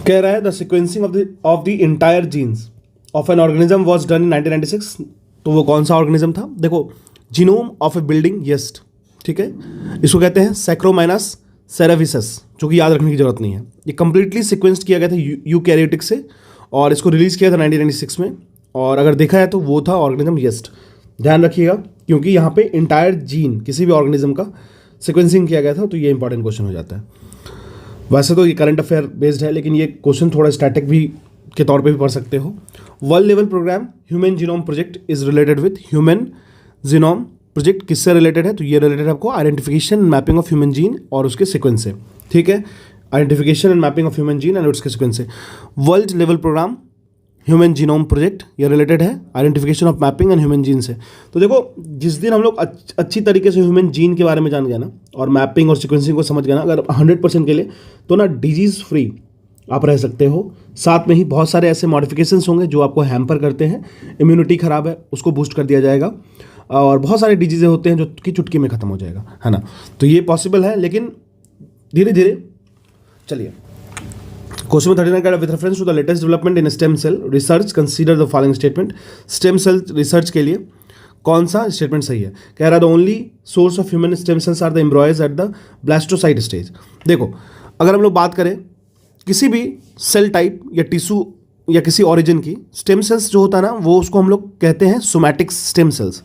कह रहा है the sequencing of the entire jeans of an organism was done in 1996, तो वो कौन सा ऑर्गेनिज्म था। देखो, genome of A building yeast, ठीक है, इसको कहते हैं सैक्रोमाइनस सेरेविसस, जो कि याद रखने की जरूरत नहीं है। ये कंप्लीटली सीक्वेंस किया गया था यूकैरियोटिक से, और इसको रिलीज किया था 1996 में, और अगर देखा है तो वो था ऑर्गेनिज्म येस्ट। ध्यान रखिएगा, क्योंकि यहाँ पे इंटायर जीन किसी भी ऑर्गेनिज्म का सीक्वेंसिंग किया गया था, तो ये इंपॉर्टेंट क्वेश्चन हो जाता है। वैसे तो ये करंट अफेयर बेस्ड है, लेकिन ये क्वेश्चन थोड़ा स्टैटिक भी के तौर पे भी पढ़ सकते हो। World level programme human genome project is related with human genome project, किससे रिलेटेड है, तो ये रिलेटेड है आपको identification and mapping of human gene और उसके सीक्वेंस से, ठीक है। Identification and mapping of human gene and उसके सीक्वेंस से। World level programme human genome project, ये रिलेटेड है identification of mapping and human gene से। तो देखो, जिस दिन हम लोग अच्छी तरीके से ह्यूमन जीन के बारे में जान गए ना, और मैपिंग और सिक्वेंसिंग को समझ गए ना अगर 100% के लिए, तो ना डिजीज़ फ्री आप रह सकते हो। साथ में ही बहुत सारे ऐसे मॉडिफिकेशंस होंगे जो आपको हैम्पर करते हैं, इम्यूनिटी खराब है उसको बूस्ट कर दिया जाएगा, और बहुत सारे डिजीज़ें होते हैं जो कि चुटकी में ख़त्म हो जाएगा, है ना। तो ये पॉसिबल है, लेकिन धीरे धीरे। चलिए, क्वेश्चन 39 का, with reference to the latest development in stem cell research consider the following statement. Stem cell research के लिए कौन सा स्टेटमेंट सही है? कह रहा है the only source of human stem cells are the embryos at the blastocyte stage. देखो, अगर हम लोग बात करें किसी भी सेल टाइप या टिश्यू या किसी ऑरिजिन की, स्टेम सेल्स जो होता है ना, वो उसको हम लोग कहते हैं सोमैटिक स्टेम सेल्स,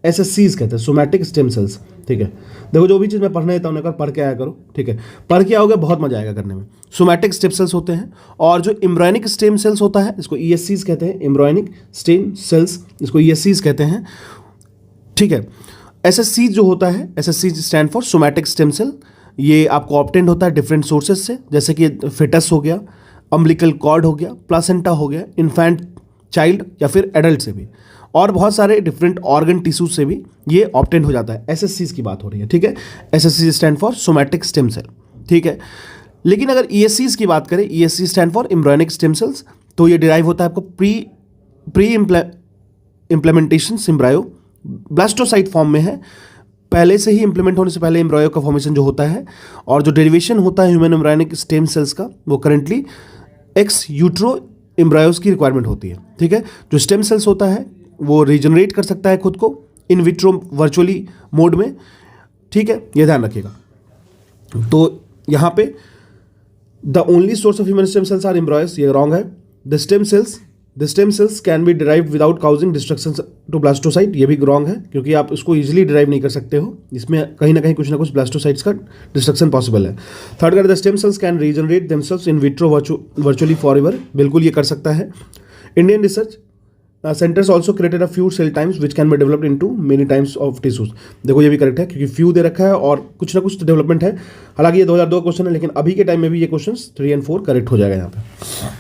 SSCs कहते हैं, सोमैटिक स्टेम सेल्स। ठीक है, देखो जो भी चीज़ मैं पढ़ने देता हूँ ना, पढ़ के आया करो, ठीक है, पढ़ के आओगे बहुत मजा आएगा करने में। सोमैटिक स्टेम सेल्स होते हैं, और जो एम्ब्रॉयनिक स्टेम सेल्स होता है इसको ESCs कहते हैं, एम्ब्रॉयनिक स्टेम सेल्स इसको ESCs कहते हैं। ठीक है, SSC जो होता है, SSC stand for somatic stem cell, ये आपको ऑब्टेंड होता है डिफरेंट सोर्सेज से, जैसे कि फिटस हो गया, अम्बिलिकल कॉर्ड हो गया, प्लासेंटा हो गया, इन्फेंट चाइल्ड या फिर एडल्ट से भी, और बहुत सारे डिफरेंट ऑर्गन टिश्यूज से भी ये ऑब्टेंड हो जाता है। SSCs की बात हो रही है, ठीक है, SSC stand for somatic stem cell. ठीक है, लेकिन अगर ESCs की बात करें, ESC stand for embryonic stem cells, तो ये डिराइव होता है आपको pre implementation embryo blastocyte form में है, पहले से ही इंप्लीमेंट होने से पहले एम्ब्रायो का फॉर्मेशन जो होता है, और जो डेरिवेशन होता है ह्यूमन एम्ब्रायनिक स्टेम सेल्स का, वो करंटली एक्स यूट्रो एम्ब्रायोस की रिक्वायरमेंट होती है। ठीक है, जो स्टेम सेल्स होता है वो रीजनरेट कर सकता है खुद को इन विट्रो वर्चुअली मोड में। ठीक है, ये ध्यान रखिएगा। तो यहाँ पे the only source of human stem cells are embryos, ये रॉन्ग है। The stem cells can be derived without causing destruction to blastocyte, ये भी रॉन्ग है, क्योंकि आप इसको इजीली डिराइव नहीं कर सकते हो, इसमें कहीं ना कुछ ब्लास्टोसाइट्स का डिस्ट्रक्शन पॉसिबल है। थर्ड कर, the stem cells can regenerate themselves in vitro virtually forever, बिल्कुल ये कर सकता है। Indian research centres also created a few cell times which can be developed into many times of tissues. देखो ये भी करेक्ट है, क्योंकि फ्यू दे रखा है और कुछ ना कुछ डेवलपमेंट है। हालांकि ये 2002 क्वेश्चन है, लेकिन अभी के टाइम में भी ये क्वेश्चन 3 और 4 करेक्ट हो जाएगा यहाँ पे।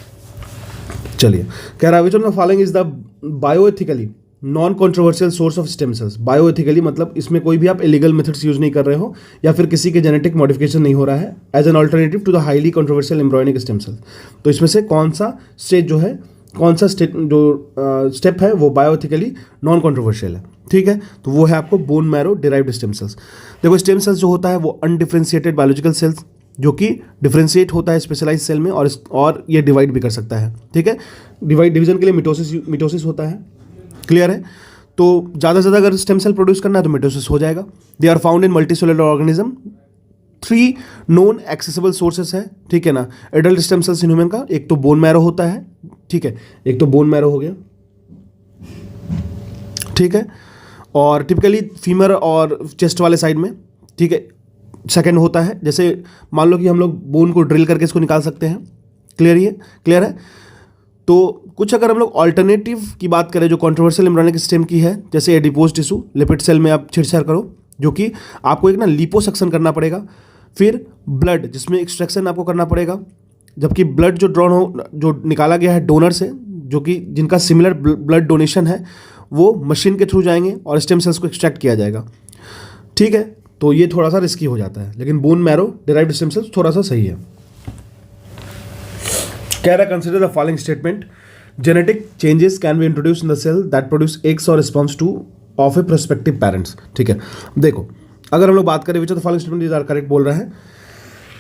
चलिए, कह रहा है which of the following is the bioethically non controversial source of stem cells. Bioethically मतलब इसमें कोई भी आप इलीगल मेथड्स यूज नहीं कर रहे हो, या फिर किसी के जेनेटिक मॉडिफिकेशन नहीं हो रहा है, as an alternative to the highly controversial embryonic stem cells. तो इसमें से कौन सा स्टेज जो है, कौन सा स्टेप है वो बायोएथिकली नॉन कॉन्ट्रोवर्शियल है। ठीक है, तो वो है आपको bone marrow derived stem sales. देखो, स्टेम सेल्स जो होता है वो अनडिफरेंशिएटेड बायोलॉजिकल सेल्स, जो कि डिफरेंशिएट होता है स्पेशलाइज सेल में, और ये डिवाइड भी कर सकता है। ठीक है, डिवीजन के लिए मिटोसिस होता है, क्लियर है। तो ज़्यादा से ज़्यादा अगर स्टेम सेल प्रोड्यूस करना है तो मिटोसिस हो जाएगा। They are found in multicellular organism, 3 known accessible sources है। ठीक है ना, adult stem cells in human का एक तो बोन मैरो होता है, ठीक है, एक तो बोन मैरो हो गया, ठीक है, और टिपिकली फीमर और चेस्ट वाले साइड में, ठीक है, सेकेंड होता है। जैसे मान लो कि हम लोग बोन को ड्रिल करके इसको निकाल सकते हैं, क्लियर है। तो कुछ अगर हम लोग ऑल्टरनेटिव की बात करें जो कंट्रोवर्शियल एम्ब्रॉयनिक स्टेम की है, जैसे एडिपोज टिश्यू, लिपिड सेल में आप छेड़छाड़ करो, जो कि आपको एक ना लिपोसक्शन करना पड़ेगा, फिर ब्लड जिसमें एक्सट्रैक्शन आपको करना पड़ेगा, जबकि ब्लड जो निकाला गया है डोनर से, जो कि जिनका सिमिलर ब्लड डोनेशन है, वो मशीन के थ्रू जाएंगे और स्टेम सेल्स को एक्सट्रैक्ट किया जाएगा। ठीक है, तो ये थोड़ा सा रिस्की हो जाता है, लेकिन bone marrow derived stem cells थोड़ा सा सही है। कह रहा consider the following statement, genetic changes can be introduce in the cell that produce eggs और response to of a prospective parents. ठीक है, देखो अगर हम लोग बात करें which of the following statement is are correct बोल रहा है,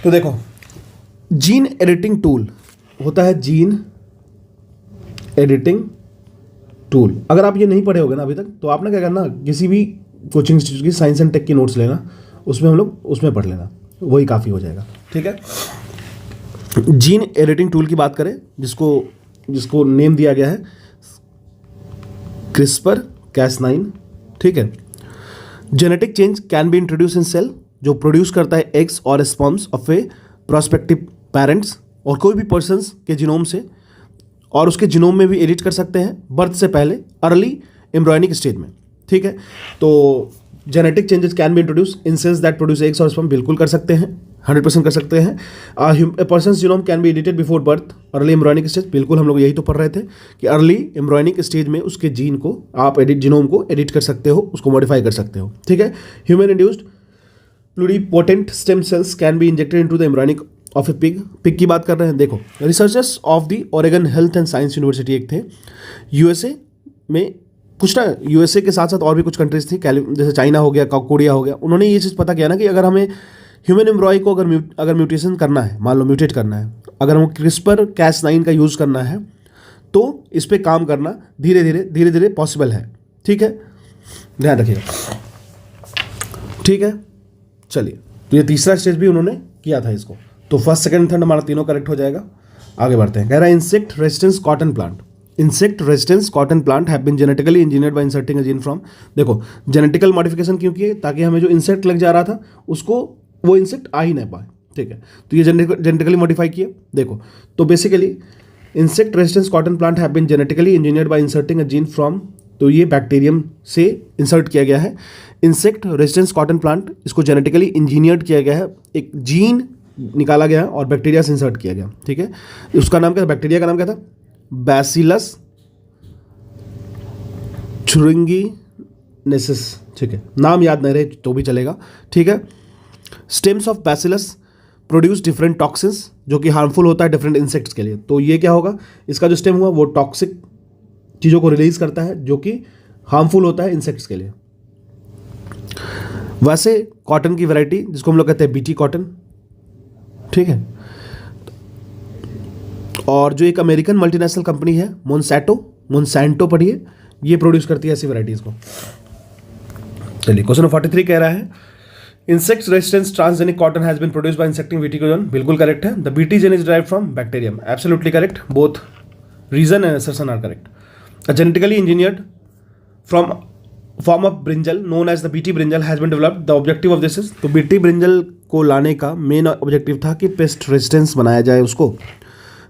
तो देखो जीन एडिटिंग टूल होता है, जीन एडिटिंग टूल। अगर आप ये नहीं पढ़े होगे ना अभी तक, तो आप ना क्या करना, किसी भी कोचिंग इंस्टीट्यूट की साइंस एंड टेक की नोट्स लेना, उसमें हम लोग उसमें पढ़ लेना, वही काफ़ी हो जाएगा। ठीक है, जीन एडिटिंग टूल की बात करें, जिसको नेम दिया गया है CRISPR-Cas9। ठीक है, genetic change can be introduce in cell, जो प्रोड्यूस करता है एग्स और sperms of a prospective parents, और कोई भी पर्सन्स के जीनोम से, और उसके जीनोम में भी एडिट कर सकते हैं बर्थ से पहले, अर्ली एम्ब्रॉयनिक स्टेज में। ठीक है, तो genetic changes can be introduce in cells that produce eggs और स्पर्म, बिल्कुल कर सकते हैं। 100% कर सकते हैं। A person genome can be edited before birth, early embryonic stage, बिल्कुल हम लोग यही तो पढ़ रहे थे कि अर्ली एम्ब्रॉयनिक स्टेज में उसके जीन को आप जीनोम को एडिट कर सकते हो, उसको मॉडिफाई कर सकते हो, ठीक है। Human induced pluripotent stem cells can be injected into the embryonic of A pig की बात कर रहे हैं। देखो, researchers of the Oregon health and science university एक थे यूएसए में, कुछ ना यूएसए के साथ साथ और भी कुछ कंट्रीज थी, जैसे चाइना हो गया, कोरिया हो गया। उन्होंने ये चीज़ पता किया ना कि अगर हमें ह्यूमन एम्ब्रॉय को अगर म्यूटेशन करना है, मान लो म्यूटेट करना है, अगर हम क्रिस्पर Cas9 का यूज़ करना है तो इस पर काम करना धीरे धीरे पॉसिबल है, ठीक है, ध्यान रखिएगा, ठीक है। चलिए, तो ये तीसरा स्टेज भी उन्होंने किया था इसको, तो फर्स्ट सेकंड थर्ड हमारा तीनों करेक्ट हो जाएगा। आगे बढ़ते हैं, कह रहा है insect resistance cotton plant, insect resistance cotton plant have been genetically engineered by inserting a gene from, देखो जेनेटिकल मॉडिफिकेशन क्यों किए, ताकि हमें जो इंसेक्ट लग जा रहा था उसको वो इंसेक्ट आ ही नहीं पाए, ठीक है, तो ये जेनेटिकली मॉडिफाई किए। देखो, तो basically insect resistance cotton plant have been genetically engineered by inserting a gene from, तो ये बैक्टीरियम से इंसर्ट किया गया है। इंसेक्ट रेजिस्टेंस कॉटन प्लांट, इसको जेनेटिकली इंजीनियर्ड किया गया है, एक जीन निकाला गया और बैक्टीरिया से इंसर्ट किया गया, ठीक है। उसका नाम क्या था, बैक्टीरिया का नाम क्या था, बैसिलस थुरिंगिनेसिस, ठीक है, नाम याद नहीं रहे तो भी चलेगा, ठीक है। Stems of bacillus produce different toxins, जो कि हार्मफुल होता है डिफरेंट इंसेक्ट्स के लिए। तो ये क्या होगा, इसका जो स्टेम हुआ वो टॉक्सिक चीज़ों को रिलीज करता है जो कि हार्मफुल होता है इंसेक्ट्स के लिए। वैसे कॉटन की वैरायटी जिसको हम लोग कहते हैं बीटी कॉटन, ठीक है, और जो एक अमेरिकन मल्टीनेशनल कंपनी है मोनसैंटो पढ़िए, ये प्रोड्यूस करती है ऐसी वैरायटीज को। चलिए, क्वेश्चन 43 कह रहा है insect resistance transgenic cotton has been produced by insecting BT कोजन, बिल्कुल करेक्ट है। The BT gene is derived from bacterium, absolutely correct, both reason and assertion are correct. A genetically engineered from form of brinjal known as the BT brinjal has been developed, the objective of this is, तो BT brinjal को लाने का main objective था कि paste resistance बनाया जाए उसको।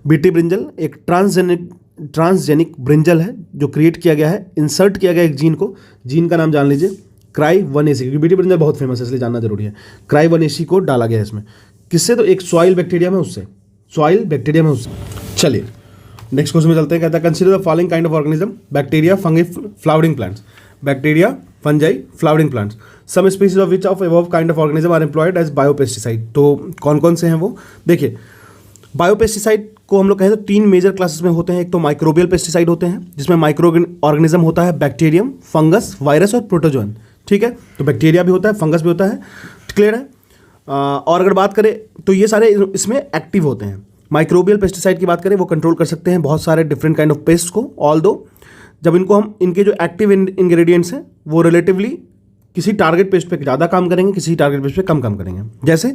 BT brinjal एक ट्रांसजेनिक ब्रिंजल है जो क्रिएट किया गया है, इंसर्ट किया गया एक जीन को, जीन का नाम जान लीजिए Cry1AC, क्योंकि बीटी ब्रिंजल बहुत फेमस है इसलिए जानना जरूरी है। Cry1AC को डाला गया है इसमें, किससे, तो एक सॉइल बैक्टीरिया में उससे, चलिए नेक्स्ट क्वेश्चन में चलते हैं। कहता है consider the following kind of organism, bacteria, fungi, flowering plants, bacteria, fungi, flowering plants, some species of which of above kind of organism are employed as biopesticide. तो कौन कौन से हैं वो, देखिए बायोपेस्टिसाइड को हम लोग कहें तो 3 मेजर क्लासेस में होते हैं। एक तो माइक्रोबियल पेस्टिसाइड होते हैं जिसमें माइक्रो ऑर्गेनिज्म होता है बैक्टीरियम, फंगस, वायरस और प्रोटोजोन, ठीक है, तो बैक्टीरिया भी होता है, फंगस भी होता है, क्लियर है। और अगर बात करें तो ये सारे इसमें एक्टिव होते हैं। माइक्रोबियल पेस्टिसाइड की बात करें वो कंट्रोल कर सकते हैं बहुत सारे डिफरेंट काइंड ऑफ पेस्ट को, ऑल्दो जब इनको हम इनके जो एक्टिव इंग्रेडिएंट्स हैं वो रिलेटिवली किसी टारगेट पेस्ट पे ज़्यादा काम करेंगे, किसी टारगेट पेस्ट पे कम काम करेंगे। जैसे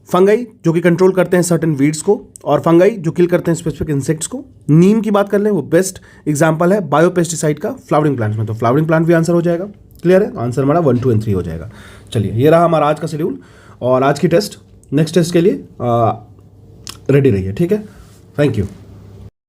फंगाई जो कि कंट्रोल करते हैं सर्टेन वीड्स को, और फंगाई जो किल करते हैं स्पेसिफिक इंसेक्ट्स को। नीम की बात कर लें वो बेस्ट एग्जांपल है बायोपेस्टिसाइड का फ्लावरिंग प्लांट्स में, तो फ्लावरिंग प्लांट भी आंसर हो जाएगा, क्लियर है, आंसर हमारा 1, 2 और 3 हो जाएगा। चलिए, ये रहा हमारा आज का शेड्यूल और आज की टेस्ट, नेक्स्ट टेस्ट के लिए रेडी रहिए, ठीक है, थैंक यू।